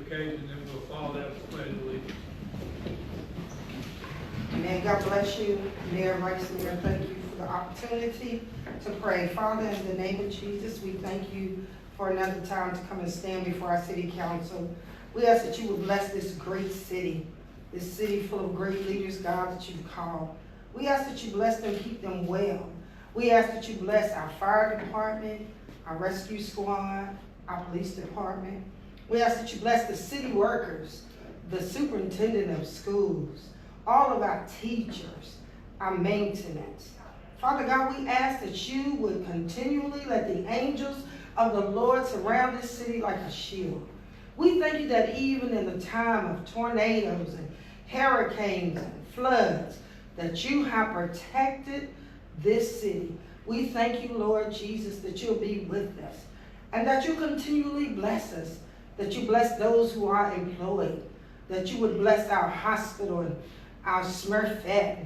occasion, then we'll follow that with pledge of allegiance. Amen. God bless you, Mayor, Vice Mayor. Thank you for the opportunity to pray. Father, in the name of Jesus, we thank you for another time to come and stand before our city council. We ask that you would bless this great city, this city full of great leaders, God, that you've called. We ask that you bless them, keep them well. We ask that you bless our fire department, our rescue squad, our police department. We ask that you bless the city workers, the superintendent of schools, all of our teachers, our maintenance. Father God, we ask that you would continually let the angels of the Lord surround this city like a shield. We thank you that even in the time of tornadoes and hurricanes and floods, that you have protected this city. We thank you, Lord Jesus, that you'll be with us and that you continually bless us, that you bless those who are employed, that you would bless our hospital and our Smurfette.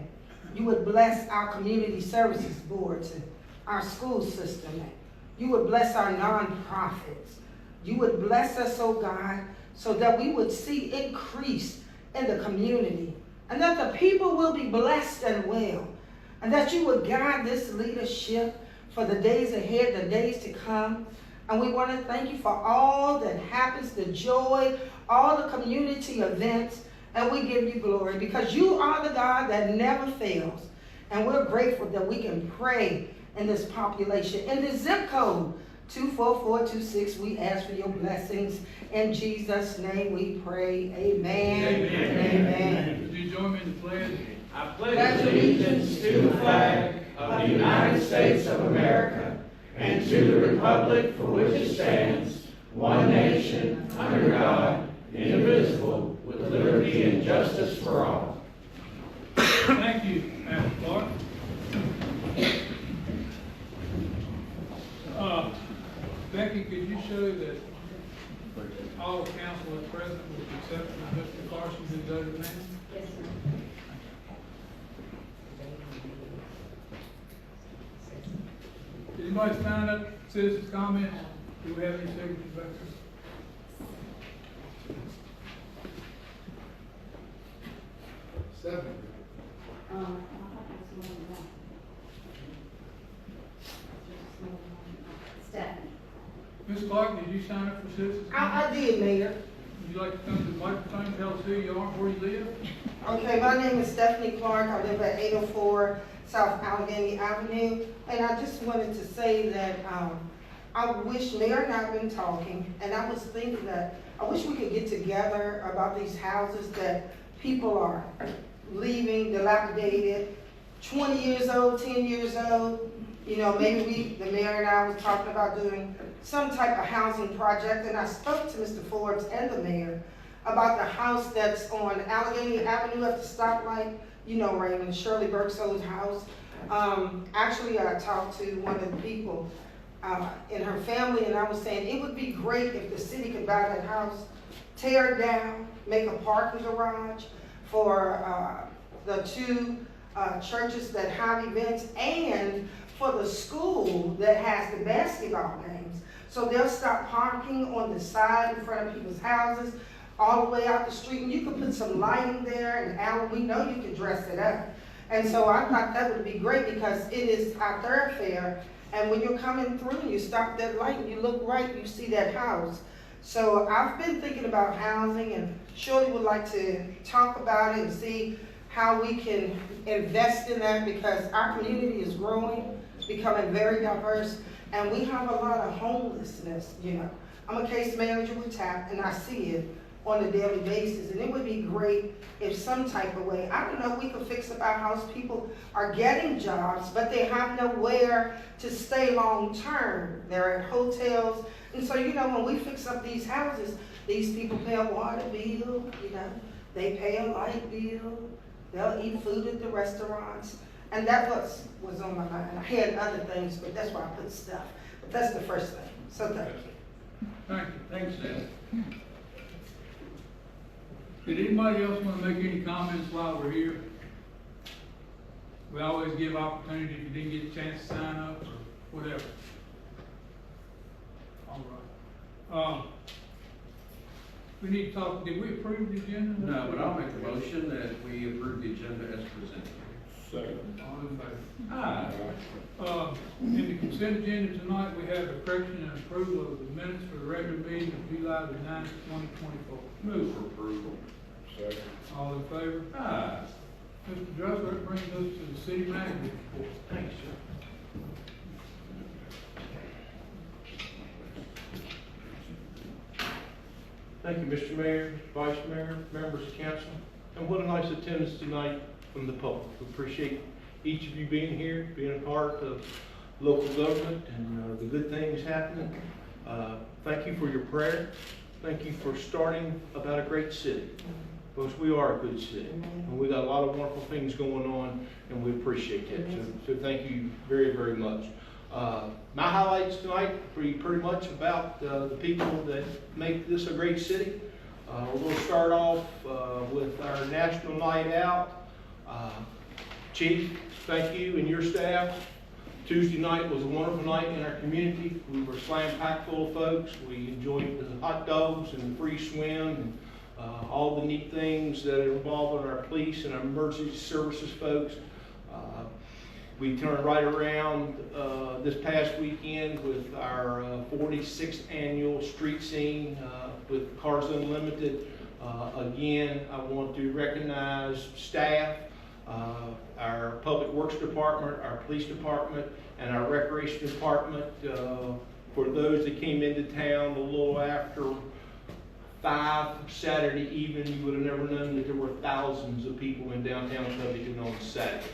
You would bless our community services boards and our school system. And you would bless our nonprofits. You would bless us, oh God, so that we would see increase in the community and that the people will be blessed and well, and that you would guide this leadership for the days ahead, the days to come. And we want to thank you for all that happens, the joy, all the community events, and we give you glory because you are the God that never fails. And we're grateful that we can pray in this population. In the zip code 24426, we ask for your blessings. In Jesus' name we pray. Amen. Amen. Amen. Would you join me in the pledge? I pledge allegiance to the flag of the United States of America and to the republic for which it stands, one nation, under God, indivisible, with liberty and justice for all. Thank you, Pastor Clark. Becky, could you show that all council is present with the exception of Mr. Carson, who's out of town? Yes, sir. Did anybody sign up citizens' comments? Do we have any signatures back there? Seven. Stephanie. Ms. Clark, did you sign up for citizens' I comments? did, Mayor. Would you like to come to the microphone and tell us who you are and where you live? Okay, my name is Stephanie Clark. I live at 804 South Allegheny Avenue. And I just wanted to say that I wish, Mayor and I have been talking, and I was thinking that I wish we could get together about these houses that people are leaving, dilapidated, 20 years old, 10 years old. You know, maybe the mayor and I was talking about doing some type of housing project, and I spoke to Mr. Forbes and the mayor about the house that's on Allegheny Avenue at the stoplight, you know, Raymond, Shirley Burke's old house. Actually, I talked to one of the people in her family, and I was saying it would be great if the city could buy that house, tear it down, make a parking garage for the two churches that have events, and for the school that has the basketball games. So they'll stop parking on the side in front of people's houses, all the way out the street, and you can put some lighting there, and Alan, we know you can dress it up. And so I thought that would be great because it is our thoroughfare, and when you're coming through, you stop that light and you look right, you see that house. So I've been thinking about housing, and Shirley would like to talk about it and see how we can invest in that because our community is growing, becoming very diverse, and we have a lot of homelessness, you know. I'm a case manager with TAP, and I see it on a daily basis, and it would be great if some type of way, I don't know, we could fix up our house. People are getting jobs, but they have nowhere to stay long term. They're at hotels, and so, you know, when we fix up these houses, these people pay a water bill, you know, they pay a light bill, they'll eat food at the restaurants, and that was on my mind. I had other things, but that's why I put stuff. But that's the first thing, so thank you. Thank you. Thanks, Dad. Did anybody else want to make any comments while we're here? We always give opportunity if you didn't get a chance to sign up or whatever. All right. We need to talk, did we approve the agenda? No, but I'll make a motion that we approve the agenda as presented. Second. All in favor? Aye. In the consent agenda tonight, we have a correction and approval of the minutes for the regular meeting of July the 9th, 2024. Move for approval. Second. All in favor? Aye. Mr. Dressler, that brings us to the city manager's report. Thanks, sir. Thank you, Mr. Mayor, Vice Mayor, members of council, and what a nice attendance tonight from the public. We appreciate each of you being here, being a part of local government and the good things happening. Thank you for your prayer. Thank you for starting about a great city, because we are a good city, and we got a lot of wonderful things going on, and we appreciate that. So thank you very, very much. My highlights tonight are pretty much about the people that make this a great city. We're going to start off with our National Night Out. Chief, thank you and your staff. Tuesday night was a wonderful night in our community. We were slam packed full of folks. We enjoyed the hot dogs and the free swim and all the neat things that are involved in our police and our emergency services folks. We turned right around this past weekend with our 46th annual street scene with Cars Unlimited. Again, I want to recognize staff, our Public Works Department, our Police Department, and our Recreation Department. For those that came into town a little after 5 Saturday evening, you would have never known that there were thousands of people in downtown Covington on Saturday.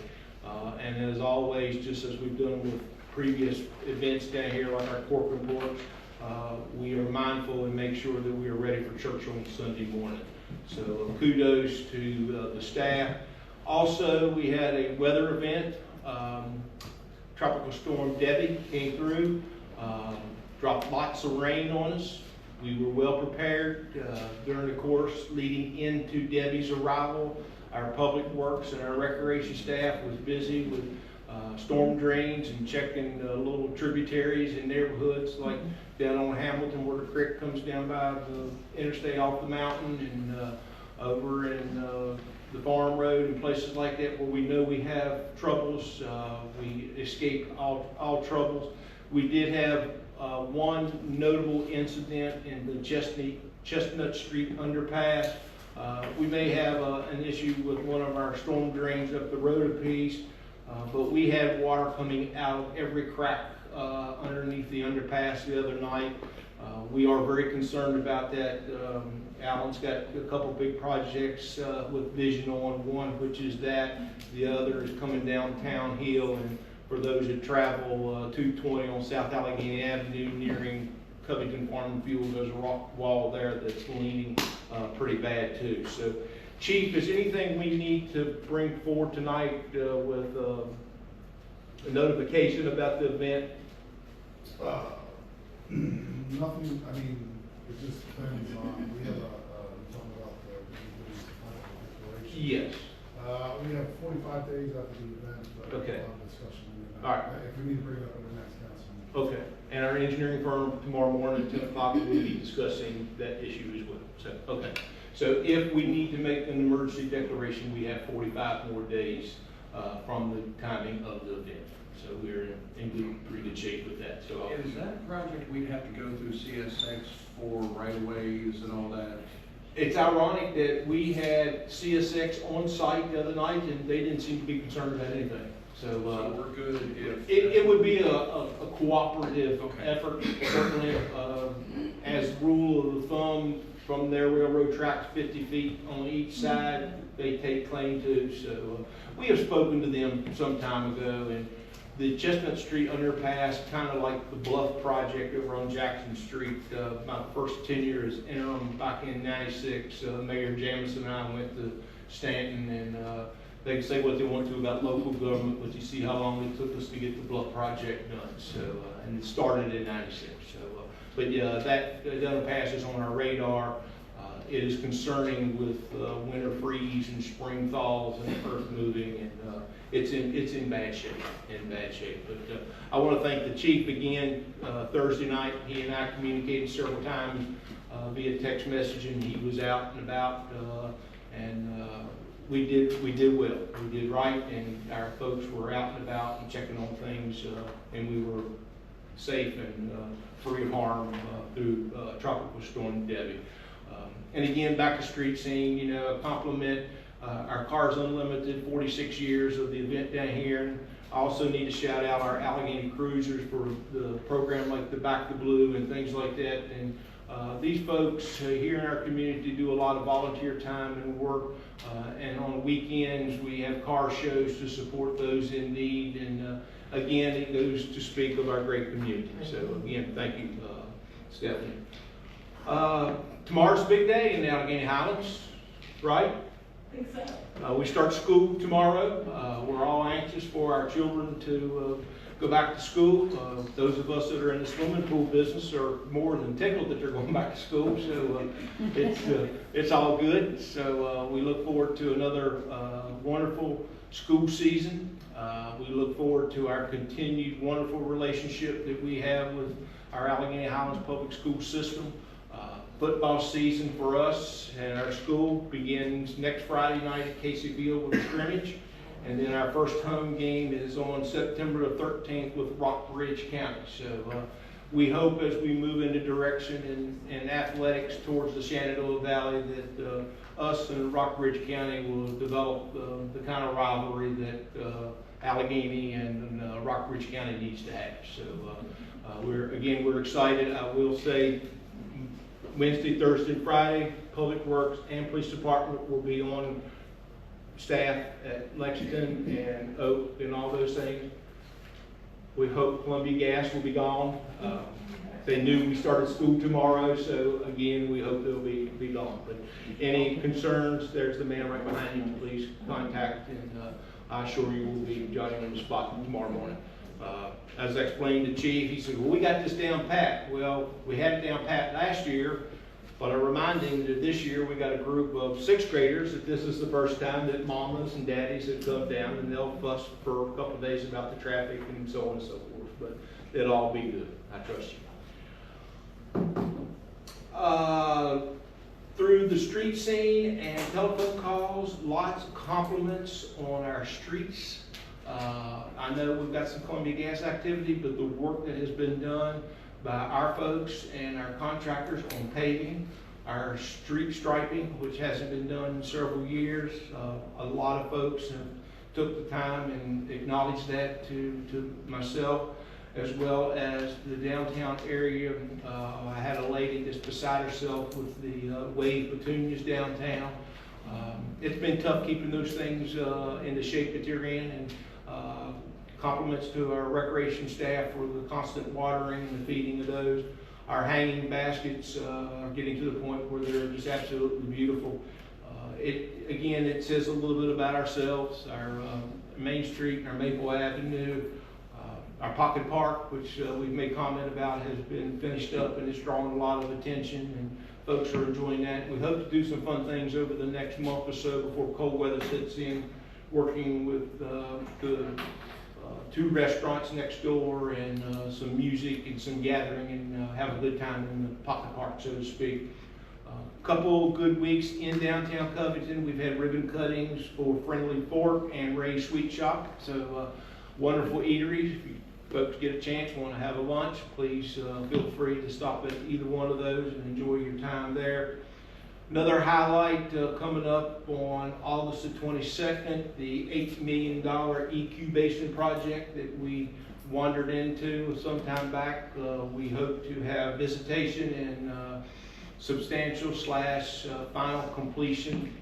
And as always, just as we've done with previous events down here, like our court reports, we are mindful and make sure that we are ready for church on Sunday morning. So kudos to the staff. Also, we had a weather event. Tropical Storm Debbie came through, dropped lots of rain on us. We were well prepared during the course leading into Debbie's arrival. Our Public Works and our Recreation staff was busy with storm drains and checking little tributaries in neighborhoods like down on Hamilton where the creek comes down by the interstate off the mountain, and over in the Farm Road and places like that where we know we have troubles. We escape all troubles. We did have one notable incident in the Chestnut Street underpass. We may have an issue with one of our storm drains up the road a piece, but we had water coming out of every crack underneath the underpass the other night. We are very concerned about that. Alan's got a couple big projects with vision on, one which is that, the other is coming downtown hill, and for those that travel 220 on South Allegheny Avenue nearing Covington Farm and Fuel, there's a rock wall there that's leaning pretty bad too. So, Chief, is anything we need to bring forward tonight with a notification about the event? Nothing, I mean, it just depends on, we have we're talking about the declaration. Yes. We have 45 days after the event, but Okay. we'll have a discussion. All right. If we need to bring it up in the next council meeting. Okay. And our engineering firm tomorrow morning at 10 o'clock will be discussing that issue as well. So, okay. So if we need to make an emergency declaration, we have 45 more days from the timing of the event. So we're in pretty good shape with that. So Is that a project we'd have to go through CSX for right-of-ways and all that? it's ironic that we had CSX on site the other night and they didn't seem to be concerned about anything. So we're good if... It would be a cooperative Okay. effort, certainly. As rule of thumb, from their railroad tracks 50 feet on each side, they take claim to. So we have spoken to them some time ago, and the Chestnut Street underpass, kind of like the Bluff project over on Jackson Street. My first tenure as interim back in '96, Mayor Jamison and I went to Stanton, and they can say what they want to about local government, but you see how long it took us to get the Bluff project done. So, and it started in '96. So, but yeah, that underpass is on our radar. it is concerning with winter freeze and spring thaws and earth moving, and it's in bad shape. But I want to thank the chief again. Thursday night, he and I communicated several times via text messaging. He was out and about, and we did well. We did right, and our folks were out and about and checking on things, and we were safe and free of harm through Tropical Storm Debbie. And again, back to street scene, you know, a compliment. Our Cars Unlimited, 46 years of the event down here. And I also need to shout out our Allegheny Cruisers for the program like the Back to Blue and things like that. And these folks here in our community do a lot of volunteer time and work. And on weekends, we have car shows to support those in need. And again, it goes to speak of our great community. So again, thank you, Stephanie. Tomorrow's a big day in the Allegheny Highlands, right? I think so. We start school tomorrow. We're all anxious for our children to go back to school. Those of us that are in the swimming pool business are more than tickled that they're going back to school. So it's all good. So we look forward to another wonderful school season. We look forward to our continued wonderful relationship that we have with our Allegheny Highlands Public School System. Football season for us and our school begins next Friday night at Casey Field with a scrimmage. And then our first home game is on September the 13th with Rockbridge County. So we hope as we move into direction in athletics towards the Shenandoah Valley that us and Rockbridge County will develop the kind of rivalry that Allegheny and Rockbridge County needs to have. So we're excited. I will say Wednesday, Thursday, Friday, Public Works and Police Department will be on staff at Lexington and Oak and all those things. We hope Columbia Gas will be gone. They knew we started school tomorrow, so again, we hope they'll be gone. But any concerns, there's the man right behind you. Please contact, and I assure you we'll be joining on the spot tomorrow morning. As I explained to Chief, he said, well, we got this down pat. Well, we had it down pat last year, but I remind him that this year we got a group of 6th graders that this is the first time that mamas and daddies have come down, and they'll fuss for a couple of days about the traffic and so on and so forth, but it'll all be good. I trust you. Through the street scene and telephone calls, lots of compliments on our streets. I know we've got some Columbia Gas activity, but the work that has been done by our folks and our contractors on paving, our street striping, which hasn't been done in several years, a lot of folks have took the time and acknowledged that to myself, as well as the downtown area. I had a lady that's beside herself with the wave petunias downtown. It's been tough keeping those things in the shape that they're in, and compliments to our recreation staff for the constant watering and the feeding of those. Our hanging baskets are getting to the point where they're just absolutely beautiful. It says a little bit about ourselves. Our Main Street and our Maple Avenue, our Pocket Park, which we've made comment about, has been finished up and it's drawing a lot of attention, and folks are enjoying that. We hope to do some fun things over the next month or so before cold weather sets in, working with the 2 restaurants next door and some music and some gathering, and have a good time in the Pocket Park, so to speak. Couple good weeks in downtown Covington. We've had ribbon cuttings for Friendly Fork and Ray's Sweet Shop. So wonderful eateries. If you folks get a chance, want to have a lunch, please feel free to stop at either one of those and enjoy your time there. Another highlight coming up on August the 22nd, the $8 million EQ Basin project that we wandered into some time back. We hope to have visitation and substantial / final completion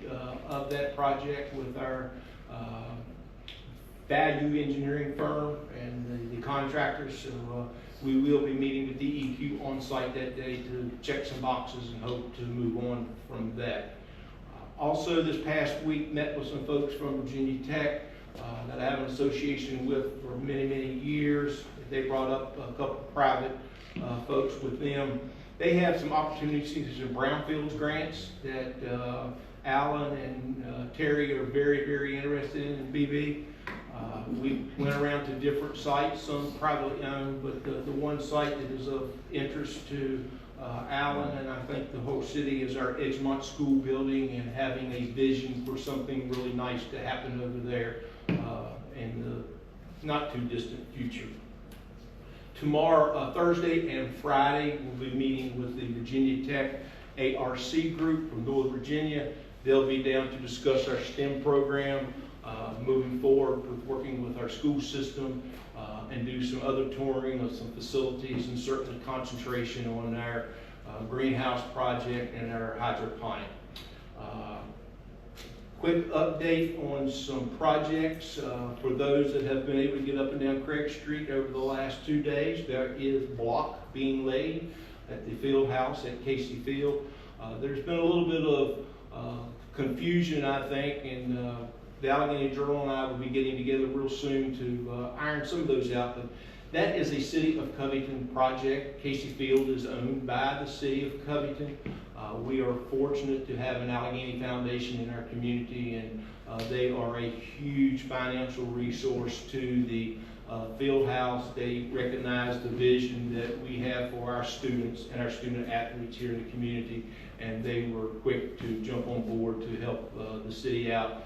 of that project with our value engineering firm and the contractors. So we will be meeting with DEQ on site that day to check some boxes and hope to move on from that. Also this past week met with some folks from Virginia Tech that I have an association with for many, many years. They brought up a couple of private folks with them. They have some opportunities in brownfields grants that Alan and Terry are very, very interested in BB. We went around to different sites, some privately owned, but the one site that is of interest to Alan and I think the whole city is our Edgemont School building and having a vision for something really nice to happen over there in the not too distant future. Tomorrow, Thursday and Friday, we'll be meeting with the Virginia Tech ARC group from Northern Virginia. They'll be down to discuss our STEM program, moving forward with working with our school system, and do some other touring of some facilities and certainly concentration on our greenhouse project and our hydroponic. Quick update on some projects for those that have been able to get up and down Craig Street over the last 2 days. There is block being laid at the field house at Casey Field. There's been a little bit of confusion, I think, and the Allegheny Journal and I will be getting together real soon to iron some of those out. But that is a City of Covington project. Casey Field is owned by the City of Covington. We are fortunate to have an Allegheny Foundation in our community, and they are a huge financial resource to the field house. They recognize the vision that we have for our students and our student athletes here in the community, and they were quick to jump on board to help the city out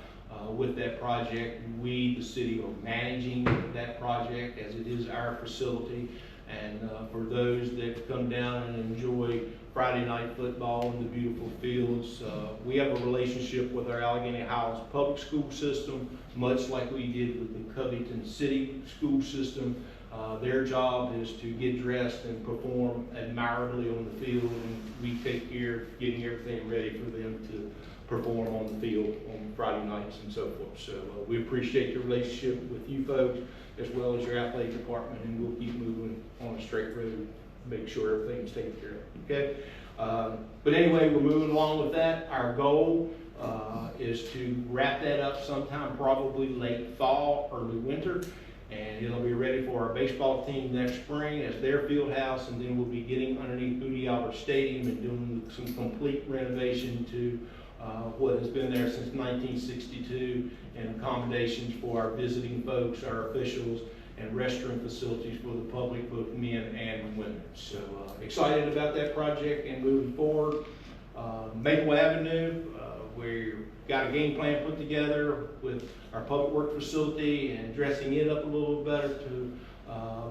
with that project. We, the city, are managing that project as it is our facility. And for those that come down and enjoy Friday night football in the beautiful fields, we have a relationship with our Allegheny Highlands public school system, much like we did with the Covington City school system. Their job is to get dressed and perform admirably on the field, and we take care of getting everything ready for them to perform on the field on Friday nights and so forth. So we appreciate the relationship with you folks as well as your athletic department, and we'll keep moving on a straight road, make sure everything's taken care of, okay? But anyway, we're moving along with that. Our goal is to wrap that up sometime probably late fall, early winter, and it'll be ready for our baseball team next spring as their field house, and then we'll be getting underneath Booty Albert Stadium and doing some complete renovation to what has been there since 1962, and accommodations for our visiting folks, our officials, and restroom facilities for the public, both men and women. So excited about that project and moving forward. Maple Avenue, we've got a game plan put together with our public work facility and dressing it up a little better to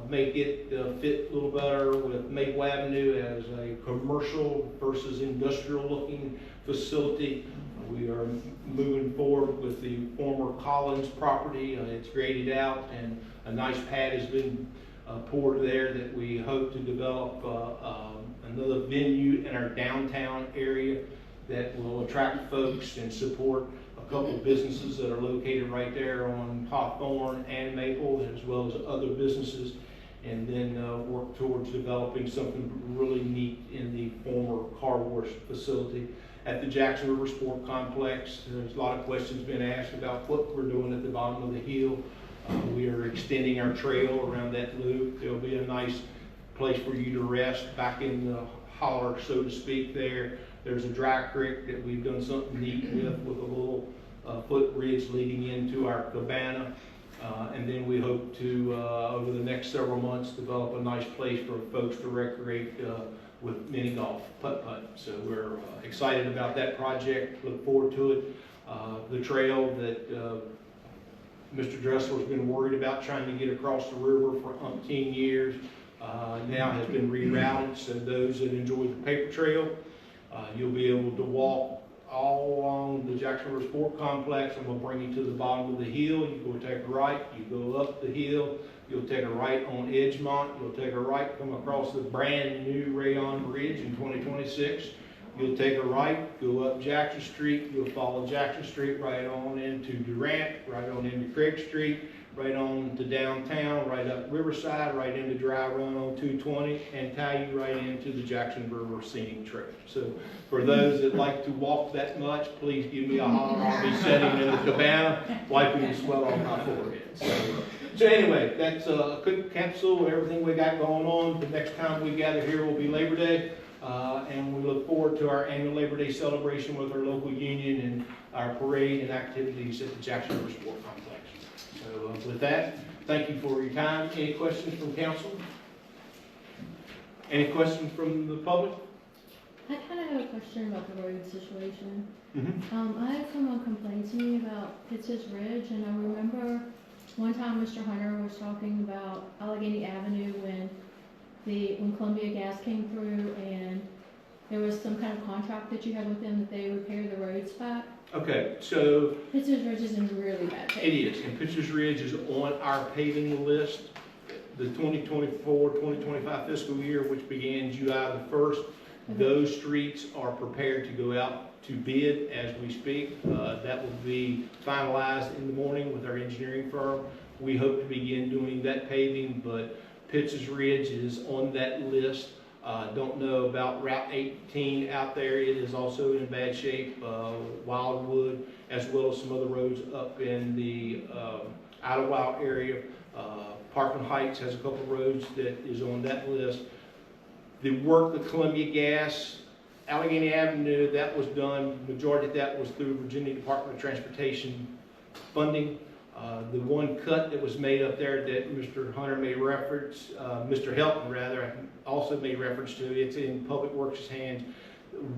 make it fit a little better with Maple Avenue as a commercial versus industrial looking facility. We are moving forward with the former Collins property. It's graded out and a nice pad has been poured there that we hope to develop another venue in our downtown area that will attract folks and support a couple of businesses that are located right there on Hawthorne and Maple, as well as other businesses, and then work towards developing something really neat in the former car wash facility. At the Jackson River Sport Complex, there's a lot of questions been asked about what we're doing at the bottom of the hill. We are extending our trail around that loop. There'll be a nice place for you to rest back in the holler, so to speak, there. There's a dry creek that we've done something neat with a little footbridge leading into our cabana. And then we hope to, over the next several months, develop a nice place for folks to recreate with mini golf, putt-putt. So we're excited about that project, look forward to it. The trail that Mr. Dressler's been worried about trying to get across the river for umpteen years now has been rerouted, so those that enjoy the paper trail, you'll be able to walk all along the Jackson River Sport Complex. I'm going to bring you to the bottom of the hill. You go take a right, you go up the hill, you'll take a right on Edgemont, you'll take a right, come across the brand new Rayon Bridge in 2026. You'll take a right, go up Jackson Street, you'll follow Jackson Street right on into Durant, right on into Craig Street, right on to downtown, right up Riverside, right into Dry Run on 220, and tie you right into the Jackson River Scenic Trail. So for those that like to walk that much, please give me a holler. I'll be sitting in a cabana, wiping the sweat off my forehead. So anyway, that's a quick capsule of everything we got going on. The next time we gather here will be Labor Day. And we look forward to our annual Labor Day celebration with our local union and our parade and activities at the Jackson River Sport Complex. So with that, thank you for your time. Any questions from council? Any questions from the public? I kind of have a question about the road situation. Mm-hmm. I had someone complain to me about Pitts's Ridge, and I remember one time Mr. Hunter was talking about Allegheny Avenue when Columbia Gas came through, and there was some kind of contract that you had with them that they repair the roads back. Okay, so Pitts's Ridge is in really bad shape. it is, and Pitcher's Ridge is on our paving list. The 2024-2025 fiscal year, which began July the 1st, those streets are prepared to go out to bid as we speak. That will be finalized in the morning with our engineering firm. We hope to begin doing that paving, but Pitcher's Ridge is on that list. Don't know about Route 18 out there. It is also in bad shape. Wildwood, as well as some other roads up in the Idlewild area. Parkland Heights has a couple of roads that is on that list. The work with Columbia Gas, Allegheny Avenue, that was done. Majority of that was through Virginia Department of Transportation funding. The one cut that was made up there that Mr. Hunter made reference, Mr. Helton rather, also made reference to, it's in Public Works' hands.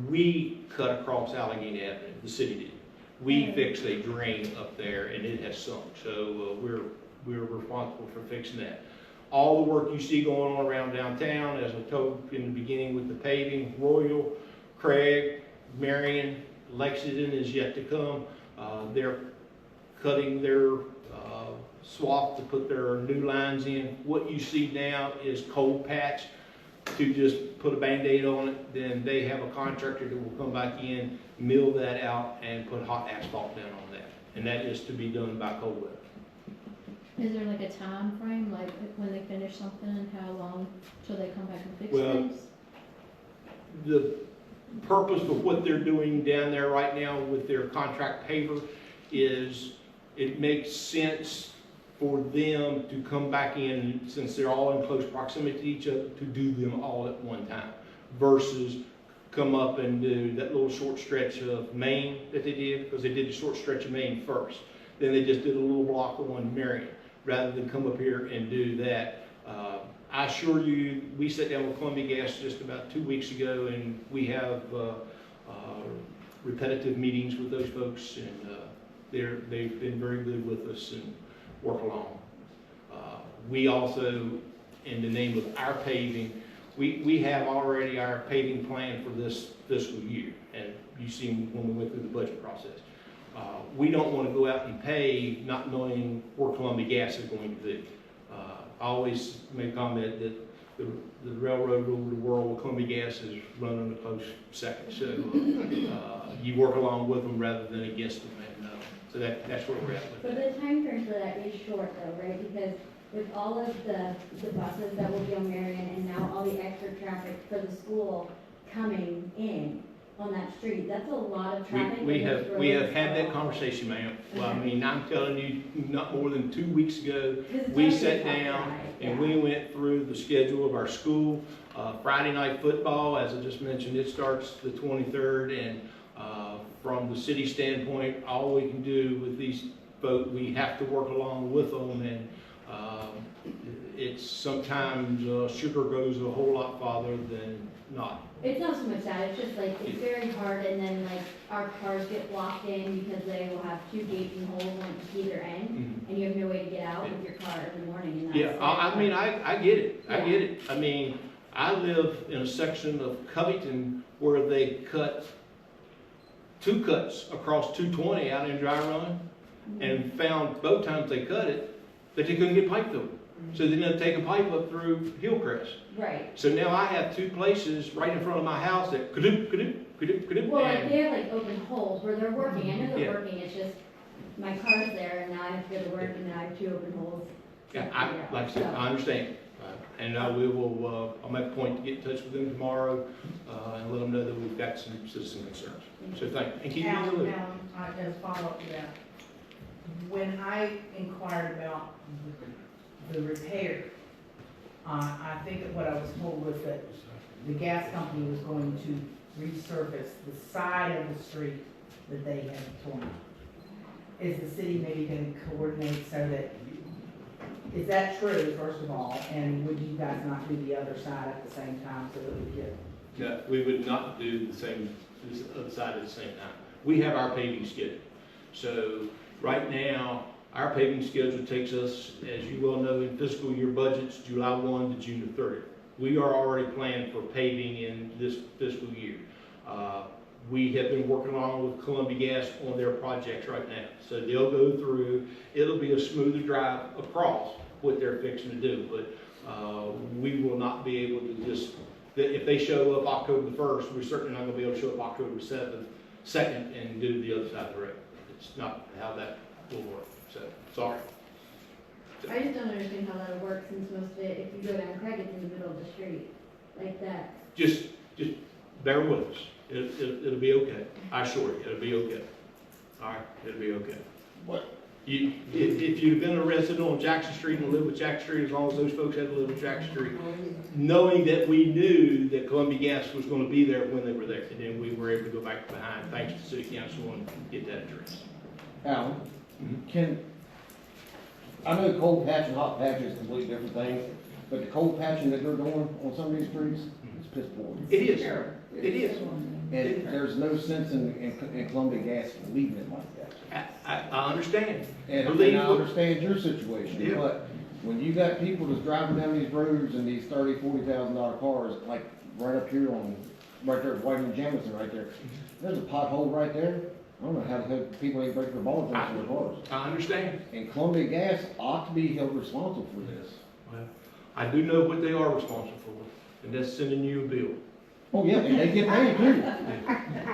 We cut across Allegheny Avenue, the city did. We fixed a drain up there and it has sunk, so we're responsible for fixing that. All the work you see going on around downtown, as I told in the beginning with the paving, Royal, Craig, Marion, Lexington is yet to come. They're cutting their swath to put their new lines in. What you see now is cold patch to just put a Band-Aid on it. Then they have a contractor that will come back in, mill that out, and put hot asphalt down on that. And that is to be done by cold weather. Is there like a time frame, like when they finish something and how long till they come back and fix Well, things? The purpose of what they're doing down there right now with their contract paver is it makes sense for them to come back in, since they're all in close proximity to each other, to do them all at one time versus come up and do that little short stretch of Main that they did, because they did the short stretch of Main first. Then they just did a little block on Marion rather than come up here and do that. I assure you, we sat down with Columbia Gas just about 2 weeks ago, and we have repetitive meetings with those folks, and they've been very good with us and work along. We also, in the name of our paving, we have already our paving plan for this fiscal year, and you see when we went through the budget process. We don't want to go out and pay not knowing where Columbia Gas is going to be. I always make a comment that the railroad rule of the world with Columbia Gas is running a close second. So you work along with them rather than against them. And so that's where we're at with But that. the time frame for that is short though, right? Because with all of the buses that will be on Marion and now all the extra traffic for the school coming in on that street, that's a lot of traffic. We have had that conversation, ma'am. Well, I mean, I'm telling you, not more than 2 weeks ago, we sat down and we went through the schedule of our school. Friday night football, as I just mentioned, it starts the 23rd, and from the city standpoint, all we can do with these folks, we have to work along with them, and it's sometimes sugar goes a whole lot farther than not. It's not so much that, it's just like, it's very hard and then like our cars get blocked in because they will have 2 gaping holes on either end and you have no way to get out with your car in the morning and that's. Yeah, I mean, I get it, I get it. I mean, I live in a section of Covington where they cut 2 cuts across 220 out in Dry Run and found both times they cut it that they couldn't get pipe through it. So they didn't take a pipe up through Hillcrest. Right. So now I have 2 places right in front of my house that ka-doop. Well, like they have like open holes where they're working. I know they're Yeah. working, it's just my car's there and now I have to go to work and now I have 2 open holes. Yeah, like I said, I understand. And we will, I'll make a point to get in touch with them tomorrow and let them know that we've got some citizen concerns. So thank you. And keep me in the loop. As a follow-up to that, when I inquired about the repair, I think that what I was told was that the gas company was going to resurface the side of the street that they had torn up. Is the city maybe going to coordinate so that, is that true, first of all? And would you guys not do the other side at the same time so that we get? No, we would not do the same, this other side at the same time. We have our paving schedule. So right now, our paving schedule takes us, as you well know, in fiscal year budgets, July 1 to June 30th. We are already planned for paving in this fiscal year. We have been working along with Columbia Gas on their projects right now. So they'll go through, it'll be a smoother drive across what they're fixing to do. But we will not be able to just, if they show up October the 1st, we're certainly not going to be able to show up October the 2nd and do the other side of the road. It's not how that will work. So, sorry. I just don't understand how that works, since most of it, if you go down Craig, it's in the middle of the street, like that. Just bear with us. It'll be okay. I assure you, it'll be okay. All right, it'll be okay. What? If you've been a resident on Jackson Street and lived with Jackson Street, as long as those folks had to live with Jackson Street, knowing that we knew that Columbia Gas was going to be there when they were there, and then we were able to go back behind, thanks to City Council, and get that addressed. Alan, I know cold patch and hot patch is completely different things, but the cold patching that they're doing on some of these streets is piss poor. It is. It is. And there's no sense in Columbia Gas leaving it like that. I understand. And I understand your situation, Yeah. but when you got people that's driving down these roads in these $30,000-$40,000 cars, like right up here right there at White and Jamison right there, there's a pothole right there. I don't know how the hell people ain't break their balls into their cars. I understand. And Columbia Gas ought to be held responsible for this. Well, I do know what they are responsible for, and that's sending you a bill. Oh, yeah, and they get paid too.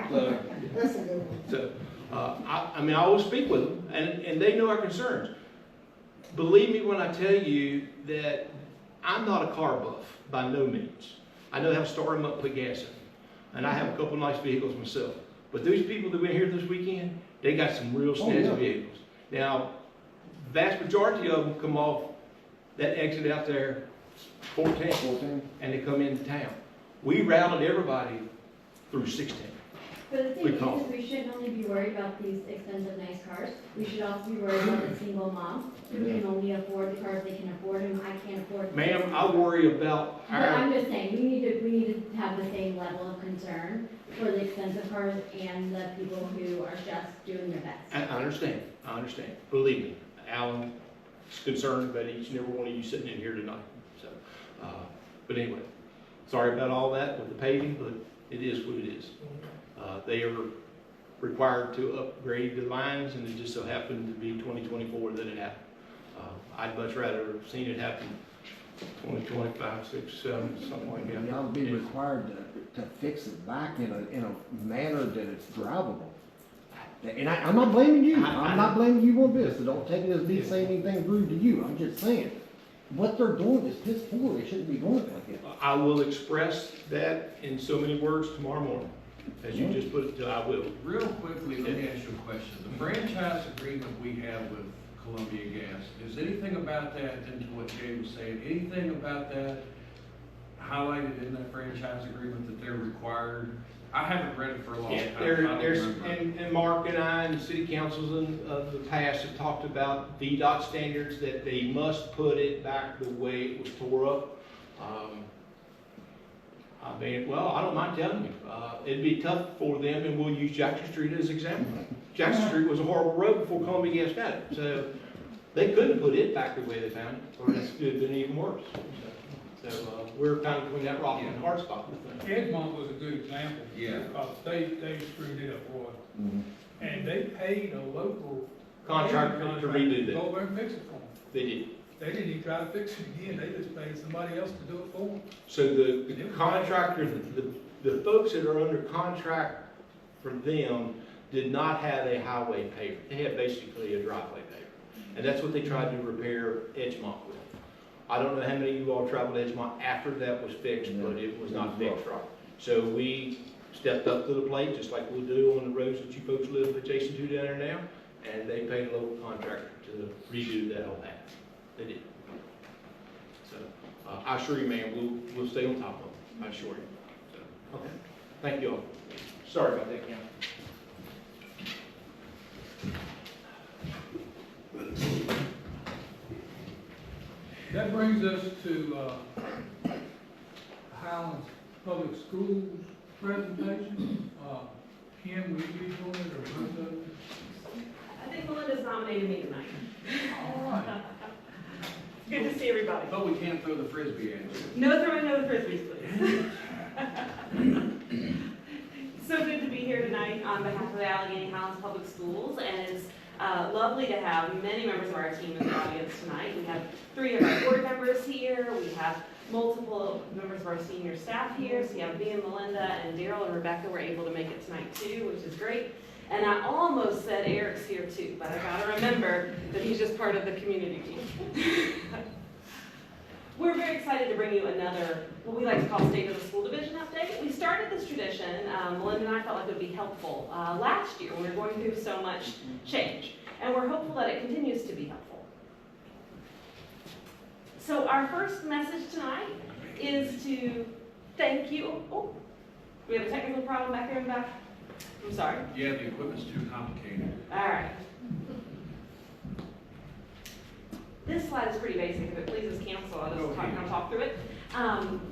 So, That's a good one. So, I mean, I always speak with them, and they know our concerns. Believe me when I tell you that I'm not a car buff, by no means. I know how to start them up, put gas in them. And I have a couple of nice vehicles myself. But those people that were here this weekend, they got some real snazzy vehicles. Now, vast majority of them come off that exit out there, 14, and they come into town. We routed everybody through 16. But the thing is, we shouldn't only be worried about these expensive, nice cars. We should also be worried about the single mom who can only afford the cars they can afford them. I can't afford them. Ma'am, I worry about But I'm just saying, we need to have the same level of concern for the expensive cars and the people who are just doing their best. I understand. I understand. Believe me, Alan is concerned about each and every one of you sitting in here tonight. So, but anyway, sorry about all that with the paving, but it is what it is. They are required to upgrade the lines, and it just so happened to be 2024 that it happened. I'd much rather have seen it happen 2025, 6, 7, something like that. y'all be required to fix it back in a manner that it's drivable. And I'm not blaming you. I'm not blaming you one bit, so don't take it as me saying anything rude to you. I'm just saying, what they're doing is piss poor. They shouldn't be doing it like that. I will express that in so many words tomorrow morning, as you just put it, I will. Real quickly, let me ask you a question. The franchise agreement we have with Columbia Gas, is anything about that, into what Jay was saying, anything about that highlighted in that franchise agreement that they're required? I haven't read it for a long time. And Mark and I and the city councils of the past have talked about VDOT standards, that they must put it back the way it was tore up. I mean, well, I don't mind telling you, it'd be tough for them, and we'll use Jackson Street as an example. Jackson Street was a horrible road before Columbia Gas got it, so they couldn't put it back the way they found it, or it could have been even worse. So we're kind of between that rock and hard spot with them. Edmont was a good example. Yeah. Because they screwed it up, boy. And they paid a local Contractor to redo Go that. over and fix it for them. They did. They didn't even try to fix it again, they just paid somebody else to do it for them. So the contractor, the folks that are under contract for them did not have a highway paver. They had basically a driveway paver. And that's what they tried to repair Edgemont with. I don't know how many of you all traveled Edgemont after that was fixed, but it was not fixed right. So we stepped up to the plate, just like we'll do on the roads that you folks live adjacent to down there now, and they paid a local contractor to redo that whole half. They did. So I assure you, man, we'll stay on top of it. I assure you. Okay, thank you all. Sorry about that, Count. That brings us to, Highlands Public Schools presentation. Kim, will you be doing it or both of you? I think Melinda's nominated me tonight. All right. Good to see everybody. But we can't throw the frisbee at you. No throwing no frisbees, please. So good to be here tonight on behalf of the Allegheny Highlands Public Schools, and it's lovely to have many members of our team in the audience tonight. We have 3 of our board members here. We have multiple members of our senior staff here. So you have me and Melinda and Daryl and Rebecca were able to make it tonight too, which is great. And I almost said Eric's here too, but I gotta remember that he's just part of the community team. We're very excited to bring you another, what we like to call State of the School Division update. We started this tradition, Melinda and I felt like it would be helpful last year when we were going through so much change. And we're hopeful that it continues to be helpful. So our first message tonight is to thank you. Oh, we have a technical problem back here in the back. I'm sorry. Yeah, the equipment's too complicated. All right. This slide is pretty basic. If it pleases council, I'll just kind of talk through it.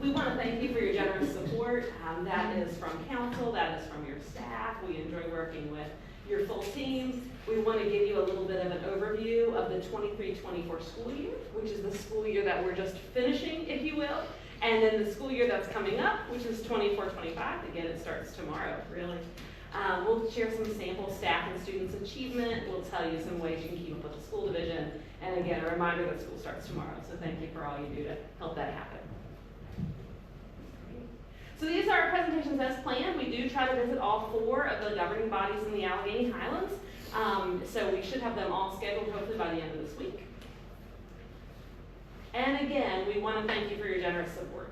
We want to thank you for your generous support. That is from council, that is from your staff. We enjoy working with your full teams. We want to give you a little bit of an overview of the 23-24 school year, which is the school year that we're just finishing, if you will. And then the school year that's coming up, which is 24-25. Again, it starts tomorrow, really. We'll share some sample staff and students' achievement. We'll tell you some ways you can keep up with the school division. And again, a reminder that school starts tomorrow. So thank you for all you do to help that happen. So these are our presentations as planned. We do try to visit all 4 of the governing bodies in the Allegheny Highlands. So we should have them all scheduled hopefully by the end of this week. And again, we want to thank you for your generous support.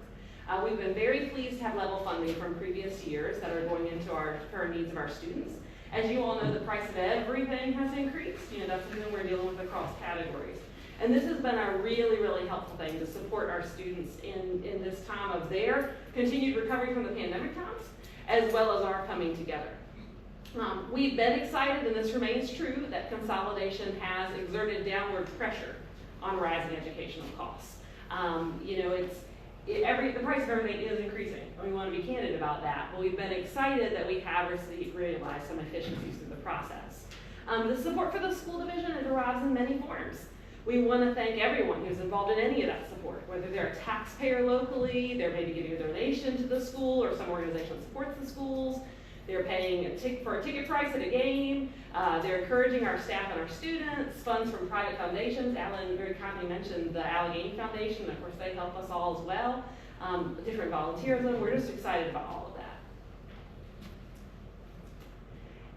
We've been very pleased to have level funding from previous years that are going into our current needs of our students. As you all know, the price of everything has increased. That's something we're dealing with across categories. And this has been a really, really helpful thing to support our students in this time of their continued recovery from the pandemic times, as well as our coming together. We've been excited, and this remains true, that consolidation has exerted downward pressure on rising educational costs. The price of everything is increasing, and we want to be candid about that. But we've been excited that we have realized some efficiencies through the process. The support for the school division arrives in many forms. We want to thank everyone who's involved in any of that support, whether they're a taxpayer locally, they're maybe giving a donation to the school or some organization that supports the schools, they're paying for a ticket price at a game, they're encouraging our staff and our students, funds from private foundations. Alan very kindly mentioned the Allegheny Foundation, of course they help us all as well. Different volunteerism, we're just excited about all of that.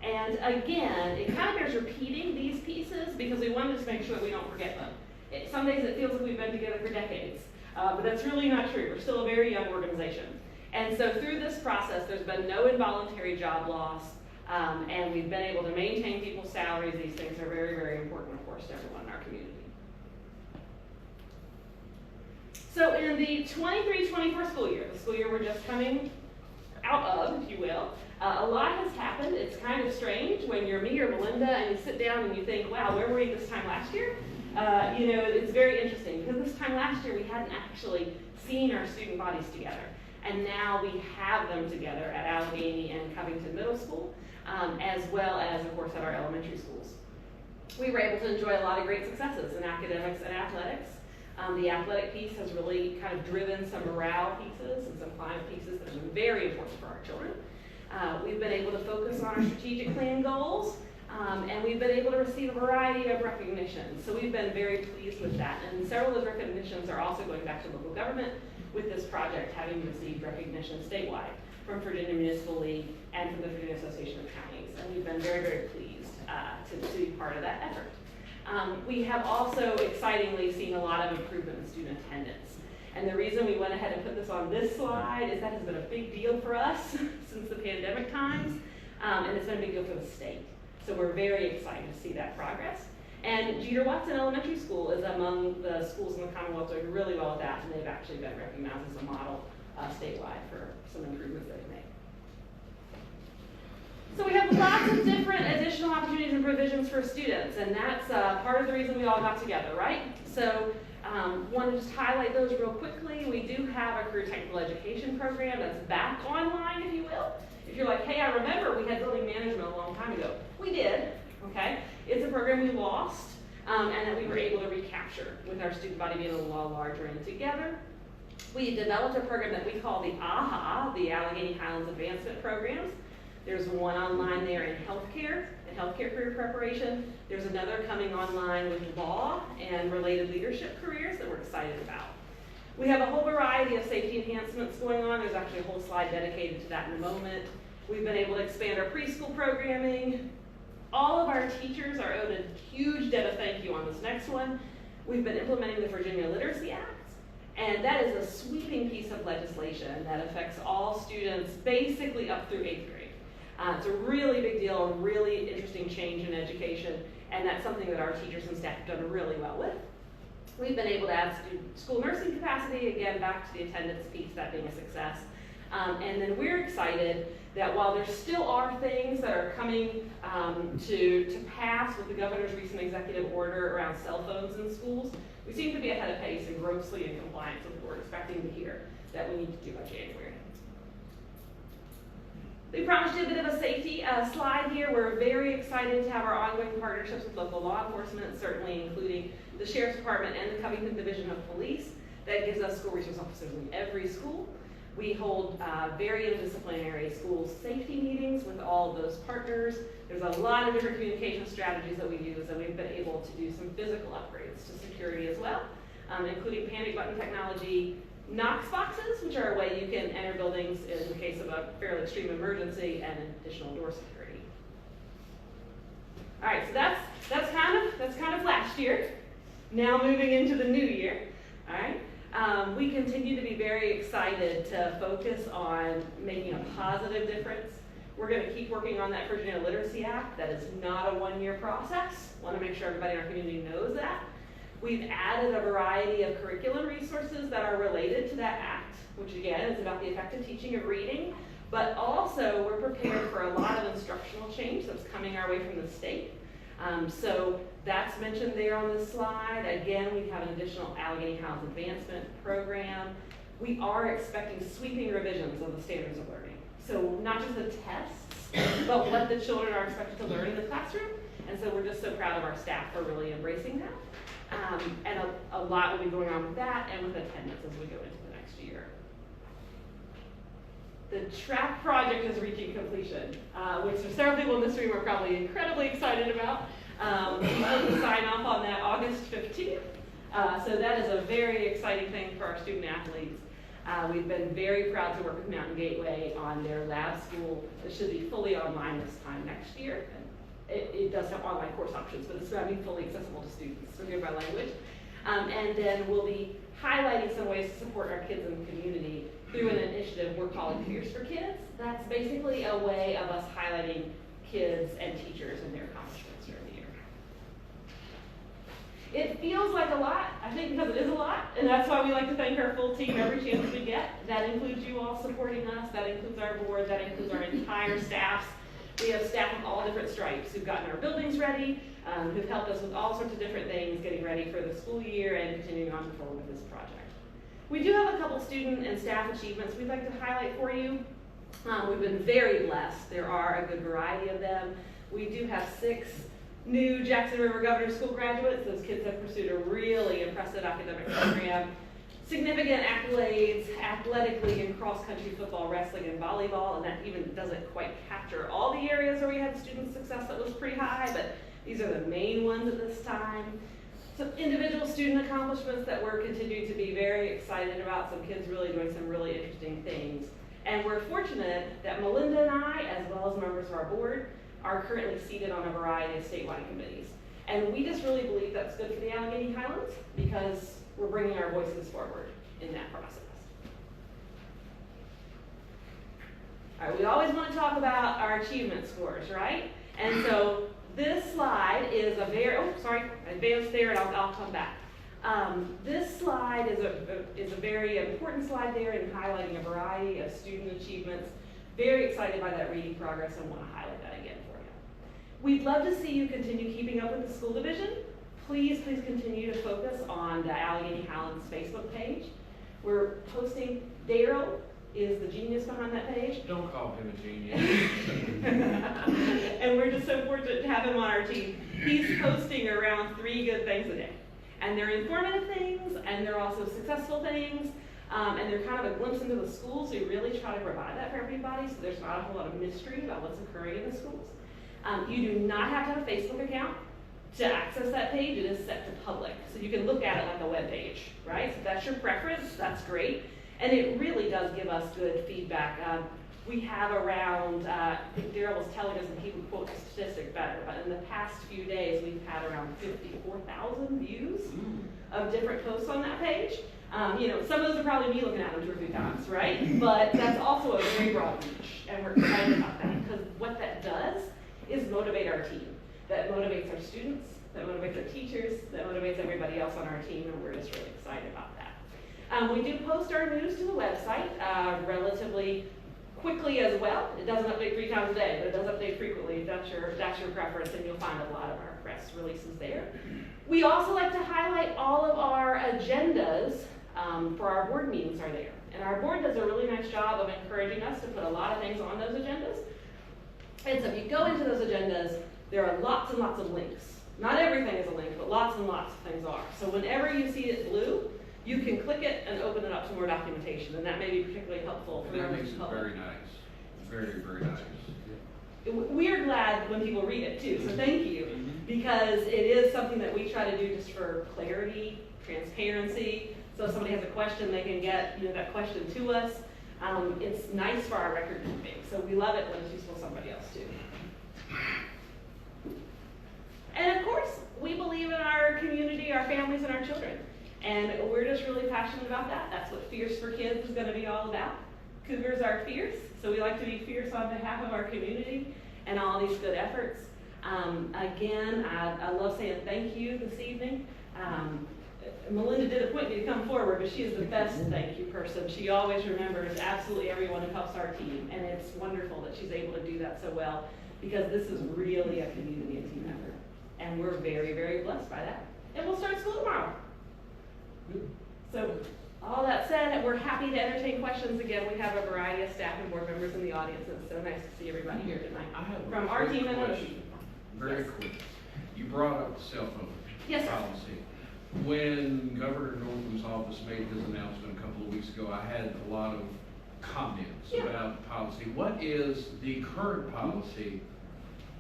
And again, it kind of bears repeating these pieces because we want to just make sure that we don't forget them. Some days it feels like we've been together for decades, but that's really not true. We're still a very young organization. And so through this process, there's been no involuntary job loss, and we've been able to maintain people's salaries. These things are very, very important, of course, to everyone in our community. So in the 23-24 school year, the school year we're just coming out of, if you will, a lot has happened. It's kind of strange when you're me or Melinda and you sit down and you think, wow, where were we this time last year? It's very interesting because this time last year we hadn't actually seen our student bodies together. And now we have them together at Allegheny and Covington Middle School, as well as, of course, at our elementary schools. We were able to enjoy a lot of great successes in academics and athletics. The athletic piece has really kind of driven some morale pieces and some climate pieces that have been very important for our children. We've been able to focus on our strategic plan goals, and we've been able to receive a variety of recognitions. So we've been very pleased with that. And several of those recognitions are also going back to local government, with this project having received recognition statewide from Virginia Municipal League and from the Virginia Association of Counties. And we've been very, very pleased to be part of that effort. We have also excitingly seen a lot of improvement in student attendance. And the reason we went ahead and put this on this slide is that has been a big deal for us since the pandemic times, and it's been a big deal for the state. So we're very excited to see that progress. And Jeter Watson Elementary School is among the schools in the Commonwealth doing really well at that, and they've actually been recognized as a model statewide for some improvements that we made. So we have lots of different additional opportunities and provisions for students, and that's part of the reason we all got together, right? So want to just highlight those real quickly. We do have a career technical education program that's back online, if you will. If you're like, hey, I remember we had building management a long time ago. We did, okay? It's a program we lost and that we were able to recapture with our student body being a little larger and together. We developed a program that we call the AHA, the Allegheny Highlands Advancement Programs. There's one online there in healthcare and healthcare career preparation. There's another coming online with law and related leadership careers that we're excited about. We have a whole variety of safety enhancements going on. There's actually a whole slide dedicated to that in a moment. We've been able to expand our preschool programming. All of our teachers are owed a huge debt of thank you on this next one. We've been implementing the Virginia Literacy Act, and that is a sweeping piece of legislation that affects all students basically up through 8th grade. It's a really big deal, a really interesting change in education, and that's something that our teachers and staff have done really well with. We've been able to add school nursing capacity, again, back to the attendance piece, that being a success. And then we're excited that while there still are things that are coming to pass with the governor's recent executive order around cell phones in schools, we seem to be ahead of pace and grossly in compliance with what we're expecting to hear that we need to do by January. We promised you a bit of a safety slide here. We're very excited to have our ongoing partnerships with local law enforcement, certainly including the Sheriff's Department and the Covington Division of Police. That gives us school resource officers in every school. We hold very interdisciplinary school safety meetings with all of those partners. There's a lot of different communication strategies that we use, and we've been able to do some physical upgrades to security as well, including panic button technology, Knox boxes, which are a way you can enter buildings in the case of a fairly extreme emergency, and additional door security. All right, so that's kind of last year. Now moving into the new year. All right, we continue to be very excited to focus on making a positive difference. We're going to keep working on that Virginia Literacy Act. That is not a one-year process. Want to make sure everybody in our community knows that. We've added a variety of curriculum resources that are related to that act, which again is about the effective teaching of reading, but also we're prepared for a lot of instructional change that's coming our way from the state. So that's mentioned there on this slide. Again, we have an additional Allegheny Highlands Advancement Program. We are expecting sweeping revisions of the standards of learning. So not just the tests, but what the children are expected to learn in the classroom. And so we're just so proud of our staff for really embracing that. And a lot will be going on with that and with attendance as we go into the next year. The track project is reaching completion, which several people in this room are probably incredibly excited about. We hope to sign off on that August 15th. So that is a very exciting thing for our student athletes. We've been very proud to work with Mountain Gateway on their lab school that should be fully online this time next year. It does have online course options, but it's going to be fully accessible to students, forgive my language. And then we'll be highlighting some ways to support our kids in the community through an initiative we're calling Peers for Kids. That's basically a way of us highlighting kids and teachers and their accomplishments during the year. It feels like a lot, I think, because it is a lot, and that's why we like to thank our full team every chance we get. That includes you all supporting us, that includes our board, that includes our entire staffs. We have staff of all different stripes who've gotten our buildings ready, who've helped us with all sorts of different things, getting ready for the school year and continuing on forward with this project. We do have a couple student and staff achievements we'd like to highlight for you. We've been very blessed. There are a good variety of them. We do have 6 new Jackson River Governor's School graduates. Those kids have pursued a really impressive academic program. Significant accolades athletically in cross-country football, wrestling, and volleyball, and that even doesn't quite capture all the areas where we had student success that was pretty high, but these are the main ones at this time. Some individual student accomplishments that we're continuing to be very excited about, some kids really doing some really interesting things. And we're fortunate that Melinda and I, as well as members of our board, are currently seated on a variety of statewide committees. And we just really believe that's good for the Allegheny Highlands because we're bringing our voices forward in that process. All right, we always want to talk about our achievement scores, right? And so this slide is a very, I advanced there and I'll come back. This slide is a very important slide there in highlighting a variety of student achievements. Very excited by that reading progress and want to highlight that again for you. We'd love to see you continue keeping up with the school division. Please continue to focus on the Allegheny Highlands Facebook page. We're posting, Daryl is the genius behind that page. Don't call him a genius. And we're just so fortunate to have him on our team. He's posting around 3 good things a day. And they're informative things, and they're also successful things, and they're kind of a glimpse into the schools. We really try to provide that for everybody, so there's not a whole lot of mystery about what's occurring in the schools. You do not have to have a Facebook account to access that page. It is set to public, so you can look at it like a web page, right? So if that's your preference, that's great. And it really does give us good feedback. We have around, I think Daryl was telling us, and he would quote the statistic better, but in the past few days, we've had around 54,000 views of different posts on that page. You know, some of those are probably me looking at them 2 or 3 times, right? But that's also a very broad reach, and we're excited about that, because what that does is motivate our team. That motivates our students, that motivates our teachers, that motivates everybody else on our team, and we're just really excited about that. We do post our news to the website relatively quickly as well. It doesn't update 3 times a day, but it does update frequently. That's your preference, and you'll find a lot of our press releases there. We also like to highlight all of our agendas for our board meetings are there. And our board does a really nice job of encouraging us to put a lot of things on those agendas. And so if you go into those agendas, there are lots and lots of links. Not everything is a link, but lots and lots of things are. So whenever you see it blue, you can click it and open it up to more documentation, and that may be particularly helpful for That members makes of it the public. very nice. Very, very nice. We're glad when people read it too, so thank you, because it is something that we try to do just for clarity, transparency. So if somebody has a question, they can get that question to us. It's nice for our record keeping, so we love it when it's useful to somebody else too. And of course, we believe in our community, our families, and our children. And we're just really passionate about that. That's what Fierce for Kids is going to be all about. Cougars are fierce, so we like to be fierce on behalf of our community and all these good efforts. Again, I love saying thank you this evening. Melinda did appoint me to come forward, but she is the best thank you person. She always remembers absolutely everyone who helps our team, and it's wonderful that she's able to do that so well, because this is really a community and team effort. And we're very, very blessed by that. And we'll start school tomorrow. So, all that said, we're happy to entertain questions. Again, we have a variety of staff and board members in the audience, and it's so nice to see everybody here tonight. I have a From our quick team and other question. team. Very Yes. quick. You brought up the cell phone Yes, sir. policy. When Governor Northam's office made his announcement a couple of weeks ago, I had a lot of comments Yeah. about the policy. What is the current policy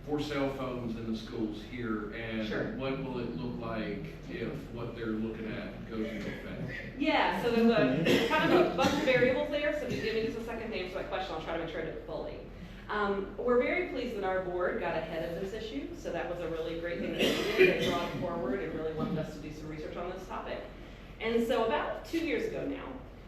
for cell phones in the schools here, and Sure. what will it look like if what they're looking at goes into effect? Yeah, so there's a kind of a bunch of variables there, so if you give me just a second to answer that question, I'll try to make sure I do it fully. We're very pleased that our board got ahead of this issue, so that was a really great thing that they did. They brought it forward and really wanted us to do some research on this topic. And so about 2 years ago now,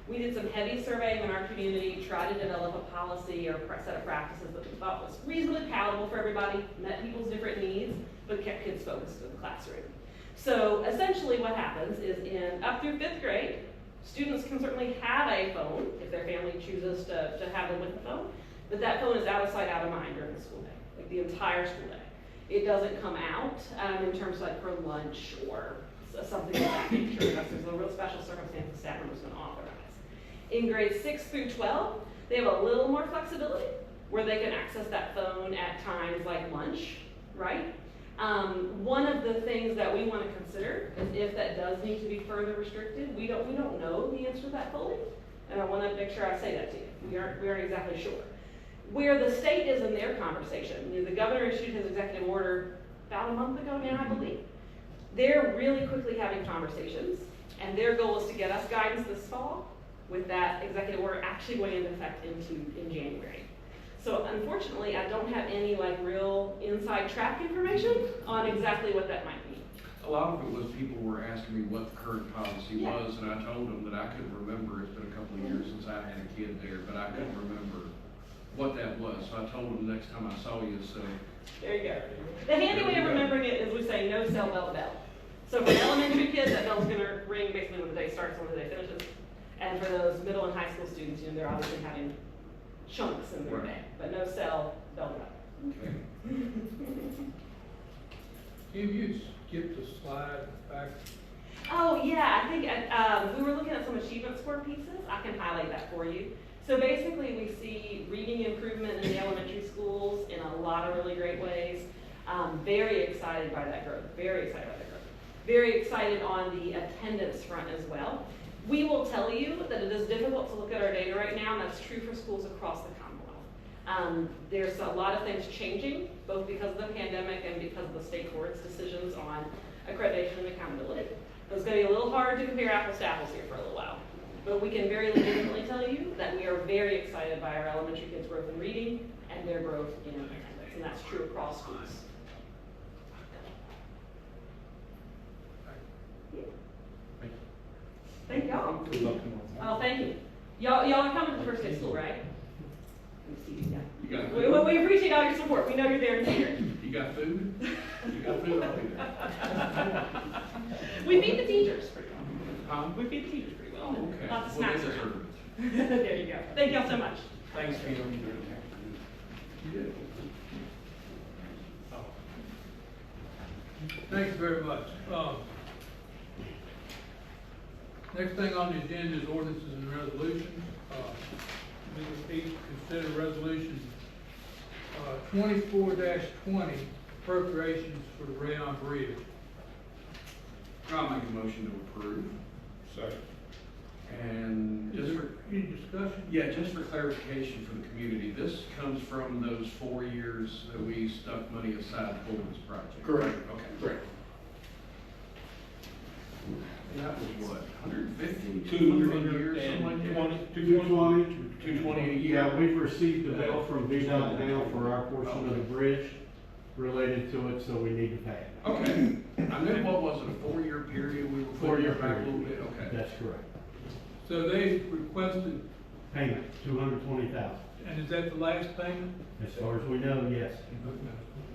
we did some heavy surveying in our community, tried to develop a policy or a set of practices that we thought was reasonably palatable for everybody, met people's different needs, but kept kids focused in the classroom. So essentially what happens is up through 5th grade, students can certainly have a phone if their family chooses to have them with the phone, but that phone is out of sight, out of mind during the school day, like the entire school day. It doesn't come out in terms of like for lunch or something of that nature, unless there's a real special circumstance the staff member's going to authorize. In grades 6 through 12, they have a little more flexibility where they can access that phone at times like lunch, right? One of the things that we want to consider is if that does need to be further restricted. We don't know the answer to that fully, and I want to make sure I say that to you. We aren't exactly sure. Where the state is in their conversation, the governor issued his executive order about a month ago now, I believe. They're really quickly having conversations, and their goal is to get us guidance this fall, with that executive order actually going into effect in January. So unfortunately, I don't have any like real inside track information on exactly what that might be. A lot of it was people were asking me what the current policy Yeah. was, and I told them that I couldn't remember. It's been a couple of years since I had a kid there, but I couldn't remember what that was. So I told them the next time I saw you, so. There you go. The handy way of remembering it is we say no cell bell bell. So for an elementary kid, that bell's gonna ring basically when the day starts, when the day finishes. And for those middle and high school students, you know, they're obviously having chunks in their Right. day, but no cell, bell go. Okay. Kim, you skipped a slide back. Oh, yeah, I think, we were looking at some achievement score pieces. I can highlight that for you. So basically, we see reading improvement in the elementary schools in a lot of really great ways. Very excited by that growth, very excited by that growth. Very excited on the attendance front as well. We will tell you that it is difficult to look at our data right now, and that's true for schools across the Commonwealth. There's a lot of things changing, both because of the pandemic and because of the state court's decisions on accreditation and accountability. So it's going to be a little hard to compare apples to apples here for a little while. But we can very legitimately tell you that we are very excited by our elementary kids' growth in reading and their growth in attendance, and that's true across schools. Thank y'all. Good luck tomorrow. Oh, thank you. Y'all are coming to the first day of school, right? Let me see you. Yeah. You got We food? appreciate all your support. We know you're there in spirit. You got food? You got food, I'll be there. We feed the teachers pretty well. Huh? We feed the teachers pretty well. Okay. Lots of Well, snacks they around. deserve There you go. Thank y'all so much. Thanks, Peter. You did. Thank you very much. Next thing on the agenda is ordinances and resolutions. We will each consider resolution 24-20 appropriations for the Rayon Bridge. I'll make a motion to approve. Second. And Is just there for, any discussion? yeah, just for clarification for the community, this comes from those 4 years that we stuck money aside for this project. Correct. Okay. Correct. And that was what, 150, 200 200 a year, something like that? 220 a year? Yeah, we've received the bill from VDOT now for our portion of the bridge related to it, so we need to pay it. Okay. I knew, what was it, a 4-year period we were putting it back a little bit? Okay. That's correct. So they requested, Payment, $220,000. and is that the last payment? As far as we know, yes.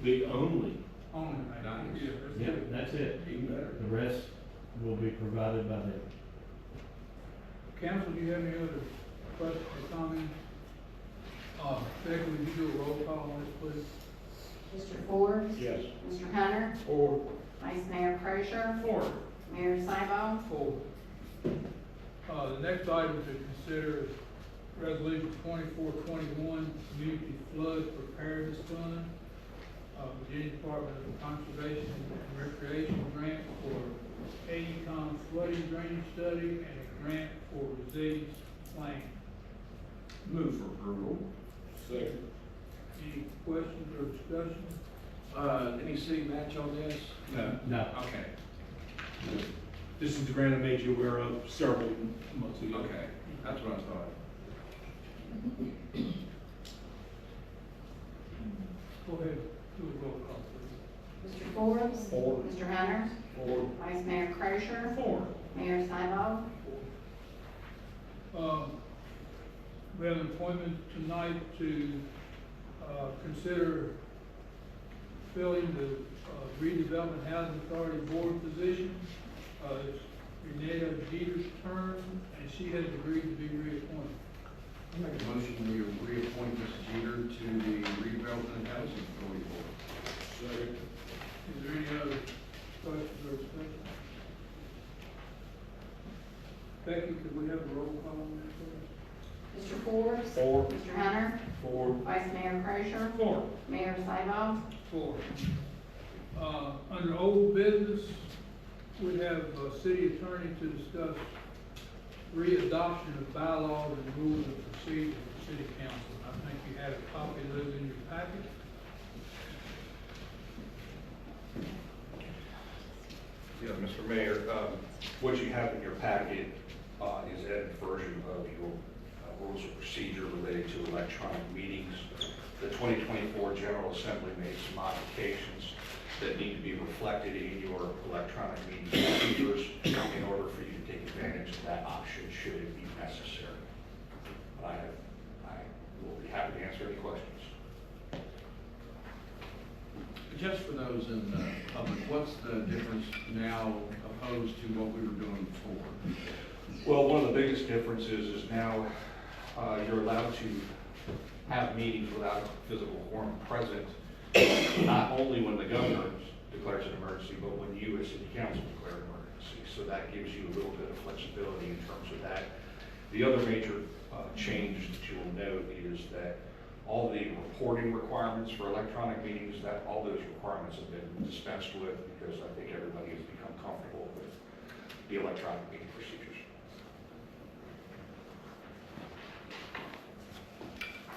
The only. Only. Nice. Yeah, that's Yep, good. that's it. Even better. The rest will be provided by them. Council, do you have any other questions or comments? Becky, would you do a roll call on this, please? Mr. Forbes? Yes. Mr. Hunter? Or. Vice Mayor Crozier? Four. Mayor Sibal? Four. The next item to consider is Resolution 2421, Community Flood Preparedness Fund, Virginia Department of Conservation and Recreation grant for AECOM flooding drainage study and a grant for resilience plan. Move for approval. Second. Any questions or discussion? Any city match on this? No. No. Okay. This is the grant I made you aware of several months ago. Okay, that's what I thought. Go ahead, do a roll call, please. Mr. Forbes? Four. Mr. Hunter? Or. Vice Mayor Crozier? Four. Mayor Sibal? We have an appointment tonight to consider filling the redevelopment housing authority board position. It's Renata Jeter's term, and she has agreed to be reappointed. I make a motion we reappoint Ms. Jeter to the Redevelopment and Housing Authority Board. Second. Is there any other questions or discussion? Becky, could we have a roll call on that, please? Mr. Forbes? Four. Mr. Hunter? Four. Vice Mayor Crozier? Four. Mayor Sibal? Four. Under old business, we have a city attorney to discuss readoption of bylaws and rules of procedure for city council. I think you have a copy of those in your packet. Yeah, Mr. Mayor, what you have in your packet is a version of your rules of procedure related to electronic meetings. The 2024 General Assembly made some modifications that need to be reflected in your electronic meeting procedures in order for you to take advantage of that option should it be necessary. I will be happy to answer any questions. Just for those in the public, what's the difference now opposed to what we were doing before? Well, one of the biggest differences is now you're allowed to have meetings without a physical quorum present, not only when the governor declares an emergency, but when you as city council declare an emergency. So that gives you a little bit of flexibility in terms of that. The other major change that you will note is that all the reporting requirements for electronic meetings, that all those requirements have been dispensed with because I think everybody has become comfortable with the electronic meeting procedures.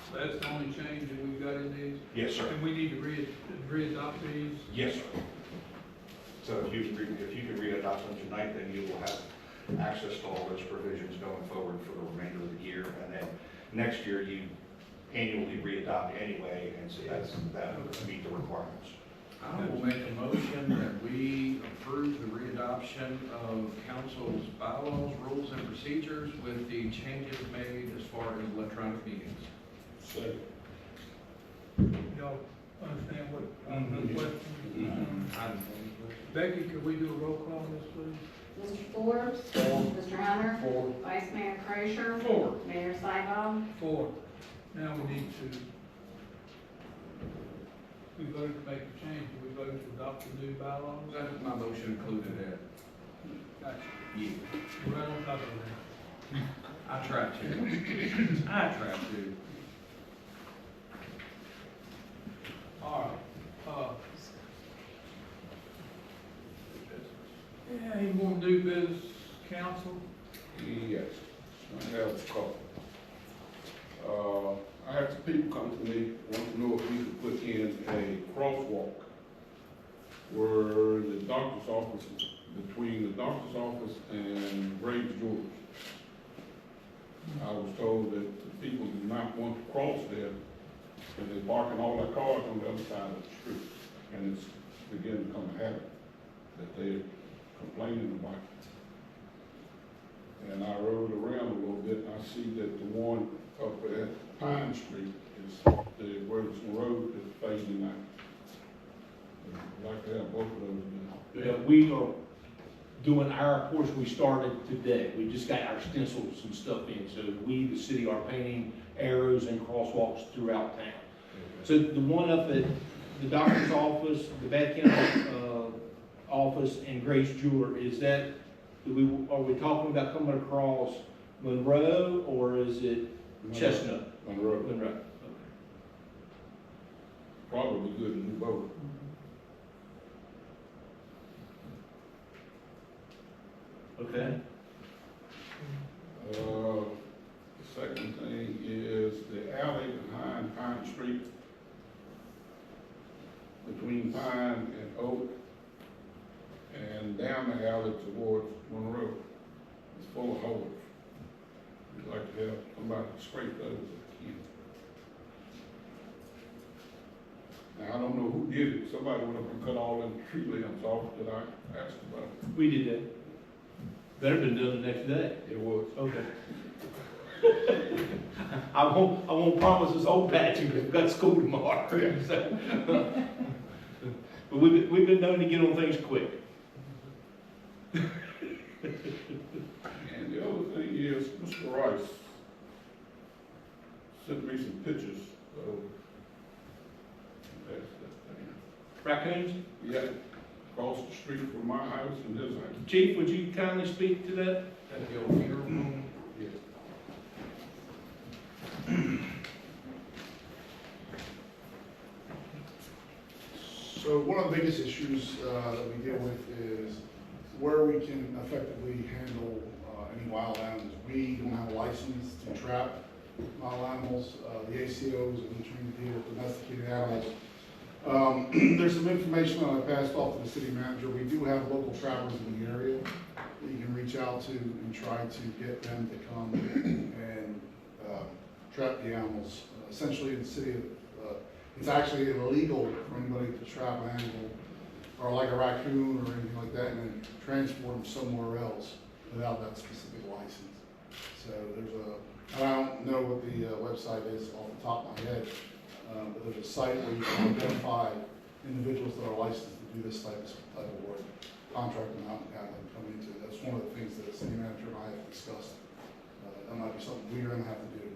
So that's the only change that we've got in these? Yes, sir. And we need to re-adopt these? Yes, sir. So if you can re-adopt them tonight, then you will have access to all those provisions going forward for the remainder of the year. And then next year, you annually re-adopt anyway, and so that would meet the requirements. I will make a motion that we approve the readoption of council's bylaws, rules, and procedures with the changes made as far as electronic meetings. Second. Y'all understand what, Mhm. the question? Becky, could we do a roll call on this, please? Mr. Forbes? Mr. Hunter? Vice Mayor Frazier? Four. Mayor Seibel? 4. Now we need to, we voted to make a change, we voted to adopt the new bylaws. That, my motion included that. Gotcha. Yeah. We're right on top of that. I tried to. I tried to. All right, any more new business, council? Yes, I have a couple. I had some people come to me, want to know if we could put in a crosswalk where the doctor's office, between the doctor's office and Graves George. I was told that the people do not want to cross there, and they're parking all their cars on the other side of the street, and it's beginning to become a habit that they're complaining about. And I rode around a little bit, and I see that the one up at Pine Street is the Wilson Road is fading out. I'd like to have both of those done. We are doing our portion we started today. We just got our stencils and stuff in, so we, the city, are painting arrows and crosswalks throughout town. So the one up at the doctor's office, the Bath County office, and Grace Jeweler, is that, are we talking about coming across Monroe, or is it Chestnut? Monroe. Monroe, okay. Probably good to do both. Okay. The second thing is the alley behind Pine Street, between Pine and Oak, and down the alley towards Monroe. It's full of holes. We'd like to have somebody scrape those if they can. Now, I don't know who did it. Somebody went up and cut all them tree limbs off that I asked about. We did that. Better been done the next day. It was. Okay. I won't promise this whole patch because we've got school tomorrow. So. But we've been known to get on things quick. And the other thing is, Mr. Rice sent me some pictures of, that's that thing. Raccoons? Yeah, across the street from my house and his house. Chief, would you kindly speak to that? At the old funeral home? Yeah. So one of the biggest issues that we deal with is where we can effectively handle any wild animals. We don't have a license to trap wild animals. The ACOs have been trained to deal with domesticated animals. There's some information that I passed off to the city manager. We do have local trappers in the area that you can reach out to and try to get them to come and trap the animals. Essentially, in the city of it's actually illegal for anybody to trap an animal, or like a raccoon or anything like that, and then transport them somewhere else without that specific license. So I don't know what the website is off the top of my head, but there's a site where you can identify individuals that are licensed to do this type of work, contract them out and have them come into it. That's one of the things that the city manager and I have discussed. That might be something we're gonna have to do.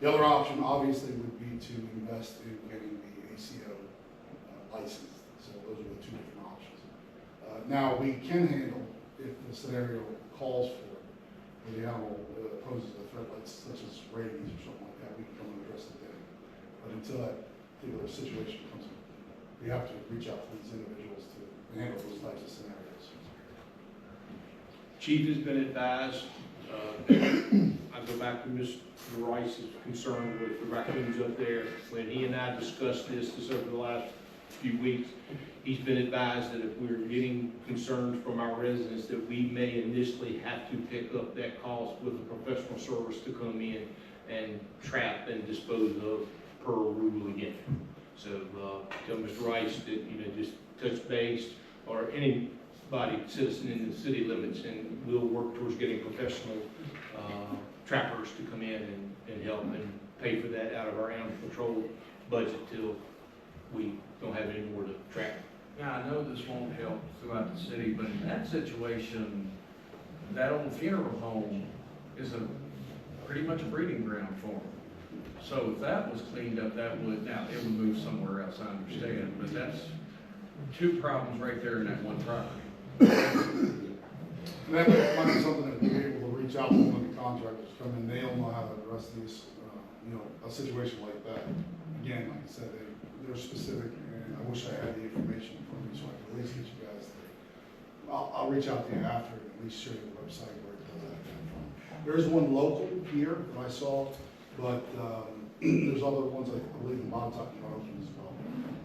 The other option, obviously, would be to invest in getting the ACO licensed. So those are the two different options. Now, we can handle, if the scenario calls for it, where the animal poses a threat, like such as rabies or something like that, we can come and address it then. But until that particular situation comes up, we have to reach out to these individuals to handle those types of scenarios. Chief has been advised, I go back to Mr. Rice's concern with the raccoons up there. When he and I discussed this over the last few weeks, he's been advised that if we're getting concerns from our residents, that we may initially have to pick up that cost with a professional service to come in and trap and dispose of per rule again. So, tell Mr. Rice that, just touch base, or anybody, citizen in the city limits, and we'll work towards getting professional trappers to come in and help and pay for that out of our animal control budget till we don't have any more to trap. Now, I know this won't help throughout the city, but in that situation, that old funeral home is pretty much a breeding ground for them. So if that was cleaned up, it would move somewhere else, I understand, but that's two problems right there in that one property. And that might be something that we're able to reach out to one of the contractors, come in, they'll know how to address these, a situation like that. Again, like I said, they're specific, and I wish I had the information from you so I could at least get you guys there. I'll reach out to you after and at least show you the website where it does that come from. There is one local here that I saw, but there's other ones I believe in Montauk and Covington as well.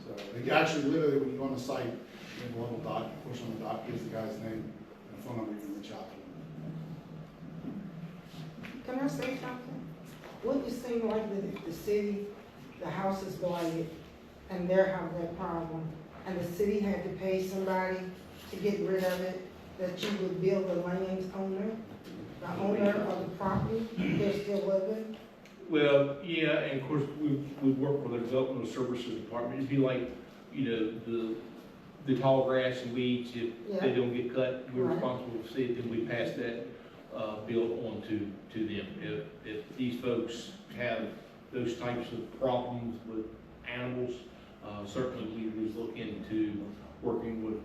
So they actually literally, when you go on the site, you have a little dot, push on the dot, gives the guy's name and phone number, you can reach out to him. Can I say something? Wouldn't it seem like that if the city, the house is blighted, and they have that problem, and the city had to pay somebody to get rid of it, that you would bill the landowner, the owner of the property, they're still living? Well, yeah, and of course, we work with the development services department. It'd be like, the tall grass and weeds, if they don't get cut, we're Right. responsible to see it, then we pass that bill on to them. If these folks have those types of problems with animals, certainly we would look into working with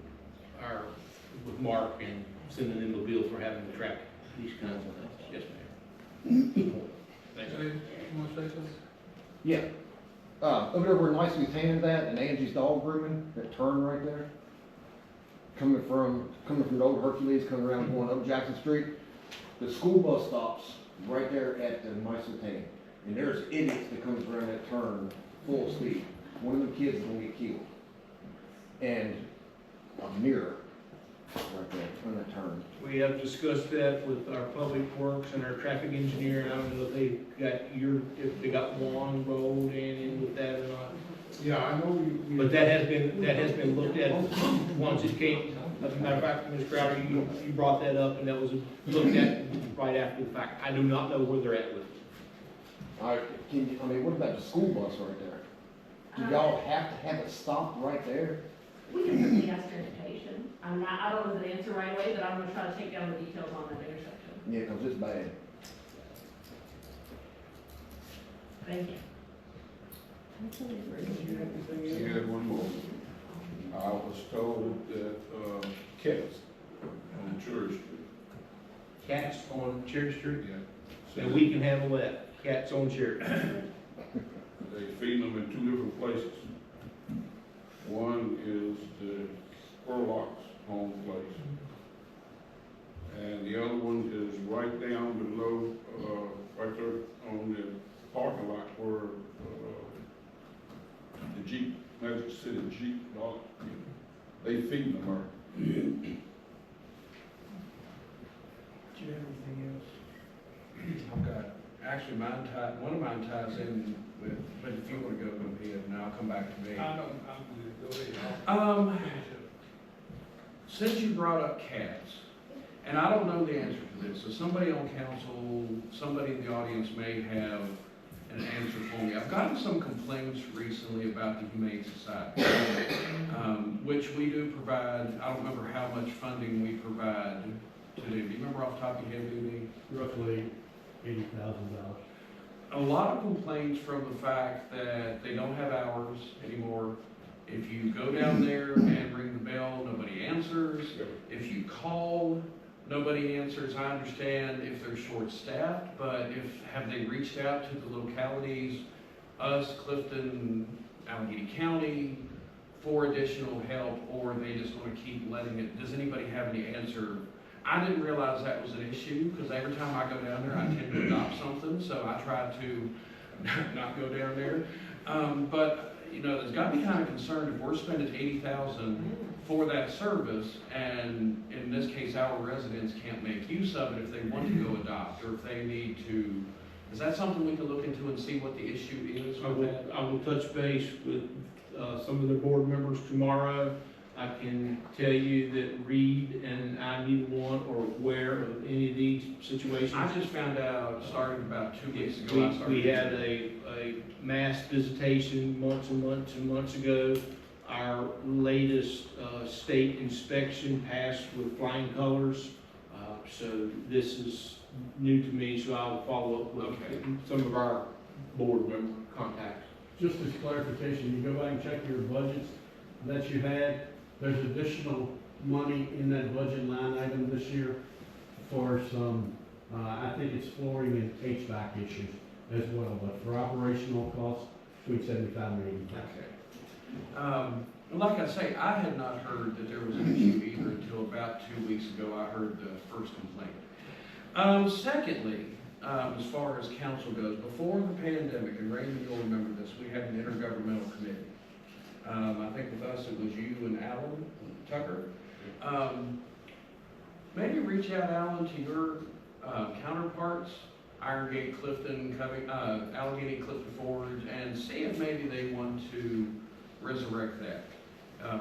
Mark and sending them a bill for having to track these kinds of things. Yes, ma'am. Good point. Thanks. Jay, you wanna say something? Yeah. Over there where Nicely Tan that and Angie's Dog Grooming, that turn right there, coming from the old Hercules, coming around going up Jackson Street, the school bus stops right there at the Nicely Tan. And there's idiots that comes around that turn full speed. One of them kids is gonna get killed. And a mirror right there on that turn. We have discussed that with our public works and our traffic engineer, and I don't know if they got one road in with that or not. Yeah, I know you. But that has been looked at once it came. As a matter of fact, Ms. Crowder, you brought that up, and that was looked at right after the fact. I do not know where they're at with it. What about the school bus right there? Do y'all have to have it stopped right there? We can certainly ask transportation. I don't know the answer right away, but I'm gonna try to take down the details on that intersection. Yeah, 'cause it's bad. Thank you. He had one more. I was told that, cats on Cherry Street. Cats on Cherry Street, Yeah. and we can handle that. Cats on Cherry. They feed them in two different places. One is the Spurlock's home place. And the other one is right down below, right there on the parking lot where, the Jeep, Magic City Jeep, dog, they feed them there. Do you have anything else? I've got, actually, one of mine ties in with, but if you wanna go ahead, and I'll come back to me. I'm good, go ahead. Finish up. Since you brought up cats, and I don't know the answer to this, so somebody on council, somebody in the audience may have an answer for me. I've gotten some complaints recently about the Humane Society, which we do provide. I don't remember how much funding we provide to them. Do you remember off the top of your head, Judy? Roughly $80,000. A lot of complaints from the fact that they don't have hours anymore. If you go down there and ring the bell, nobody answers. If you call, nobody answers. I understand if they're short-staffed, but have they reached out to the localities, us, Clifton, Allegheny County, for additional help, or are they just going to keep letting it? Does anybody have any answer? I didn't realize that was an issue, because every time I go down there, I tend to adopt something, so I try to not go down there. But you know, there's got to be kind of concerned if we're spending $80,000 for that service, and in this case, our residents can't make use of it if they want to go adopt, or if they need to. Is that something we can look into and see what the issue is with that? I will touch base with some of the board members tomorrow. I can tell you that Reed and I neither one are aware of any of these situations. I just found out, started about 2 weeks ago. We had a mass visitation months and months and months ago. Our latest state inspection passed with flying colors. So this is new to me, so I will follow up with some of our board member contacts. Just as clarification, you go back and check your budgets that you had. There's additional money in that budget line item this year for some, I think it's flooring and HVAC issues as well, but for operational costs, between 75 and 85. Okay. Like I say, I had not heard that there was an issue either until about 2 weeks ago. I heard the first complaint. Secondly, as far as council goes, before the pandemic, and Raymond, you'll remember this, we had an intergovernmental committee. I think with us it was you and Alan Tucker. Maybe reach out, Alan, to your counterparts, Iron Gate, Clifton, Allegheny, Clifton Forge, and see if maybe they want to resurrect that.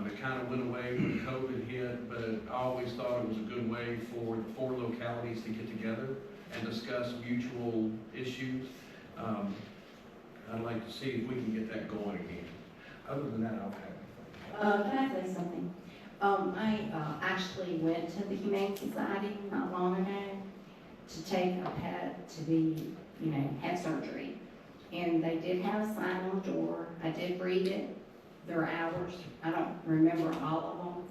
It kind of went away when COVID hit, but I always thought it was a good way for the 4 localities to get together and discuss mutual issues. I'd like to see if we can get that going again. Other than that, I'll have it. Can I say something? I actually went to the Humane Society not long ago to take a pet to be, have surgery. And they did have a sign on the door. I did read it. There are hours. I don't remember all of them.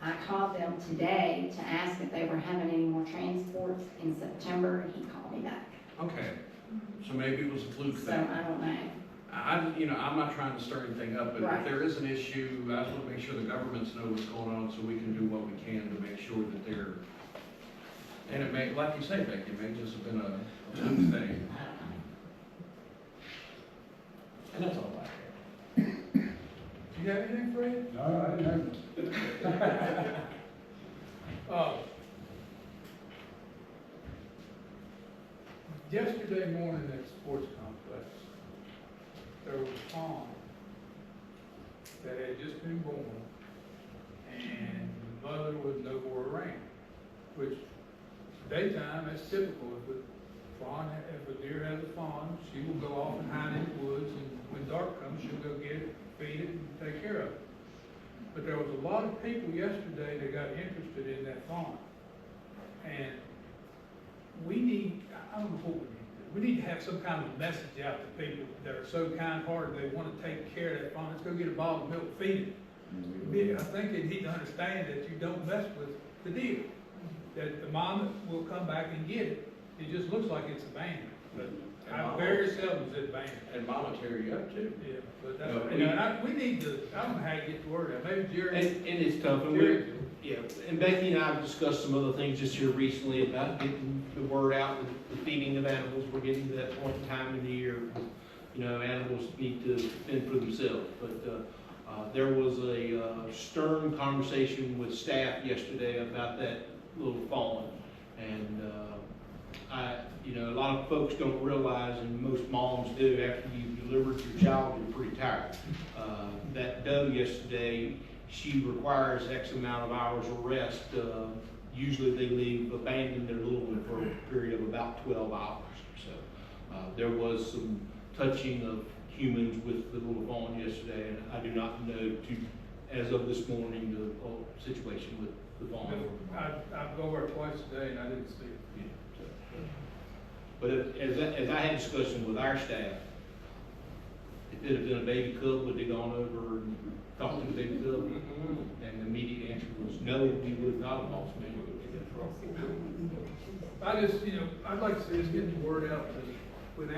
I called them today to ask if they were having any more transports in September, and he called me back. Okay. So maybe it was a fluke So thing. I don't know. I'm not trying to stir anything up, but Right. if there is an issue, I just want to make sure the governments know what's going on so we can do what we can to make sure that they're, and it may, like you say, Becky, it may just have been a fluke thing. And that's all I have. You got anything, Fred? No, I didn't have Yesterday morning at the sports complex, there was a fawn that had just been born, and the mother was nowhere around, which daytime, that's typical. If a deer has a fawn, she will go off and hide in the woods, and when dark comes, she'll go get it, feed it, and take care of it. But there was a lot of people yesterday that got interested in that fawn. And we need, I don't know what we need to do. We need to have some kind of message out to people that are so kind-hearted, they want to take care of that fawn. Let's go get a bottle of milk, feed it. I think they need to understand that you don't mess with the deer. That the mom will come back and get it. It just looks like it's abandoned, but very seldom is it abandoned. And Mama tear you up too. Yeah, but that's, No, we need to, I don't know how you get the word out. Maybe Jerry. And it's tough, and and Becky and I have discussed some other things just here recently about getting the word out with the feeding of animals. We're getting to that point in time in the year, animals need to fend for themselves. But there was a stern conversation with staff yesterday about that little fawn. And a lot of folks don't realize, and most moms do, after you've delivered your child, you're pretty tired. That doe yesterday, she requires X amount of hours of rest. Usually they leave abandoned their little one for a period of about 12 hours. So there was some touching of humans with the little fawn yesterday, and I do not know as of this morning, the whole situation with the fawn. I go over twice a day and I didn't see it. Yeah, so. But as I had discussion with our staff, if it had been a baby cub, would they gone over and talked to the baby cub? And the immediate answer was no, we would not have lost me. I just, I'd like to see us get the word out that when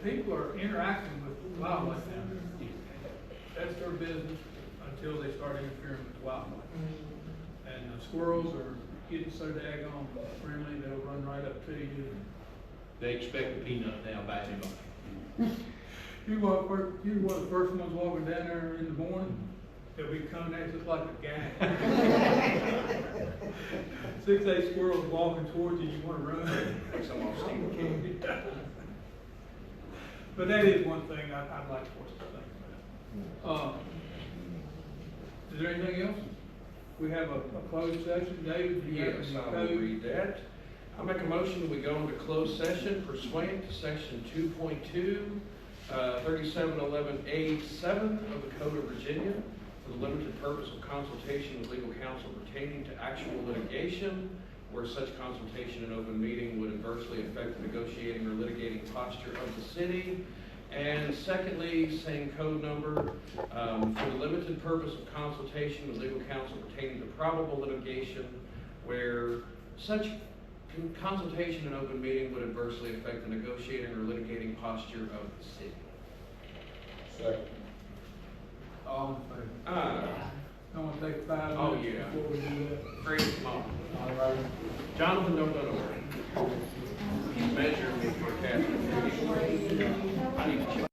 people are interacting with wildlife down there, that's their business until they start interfering with wildlife. And the squirrels are getting so daggone friendly, they'll run right up to you. They expect the peanut now by anybody. You were one of the first ones walking down there in the morning, they'll be coming at you just like a gang. 6-8 squirrels walking towards you, you wanna run. But that is one thing I'd like for us to think about. Is there anything else? We have a closed session. David, do you have Yes, any I will code? read that. I make a motion that we go into closed session pursuant to section 2.2, 3711A7 of the Code of Virginia for the limited purpose of consultation with legal counsel pertaining to actual litigation, where such consultation in open meeting would adversely affect the negotiating or litigating posture of the city. And secondly, same code number, for the limited purpose of consultation with legal counsel pertaining to probable litigation, where such consultation in open meeting would adversely affect the negotiating or litigating posture of the city. Second. All in favor? Aye. I want to take 5 Oh, minutes yeah. before we do that. Great, come on. All right. Jonathan, don't go nowhere. He's measuring me for a cat. I need to check.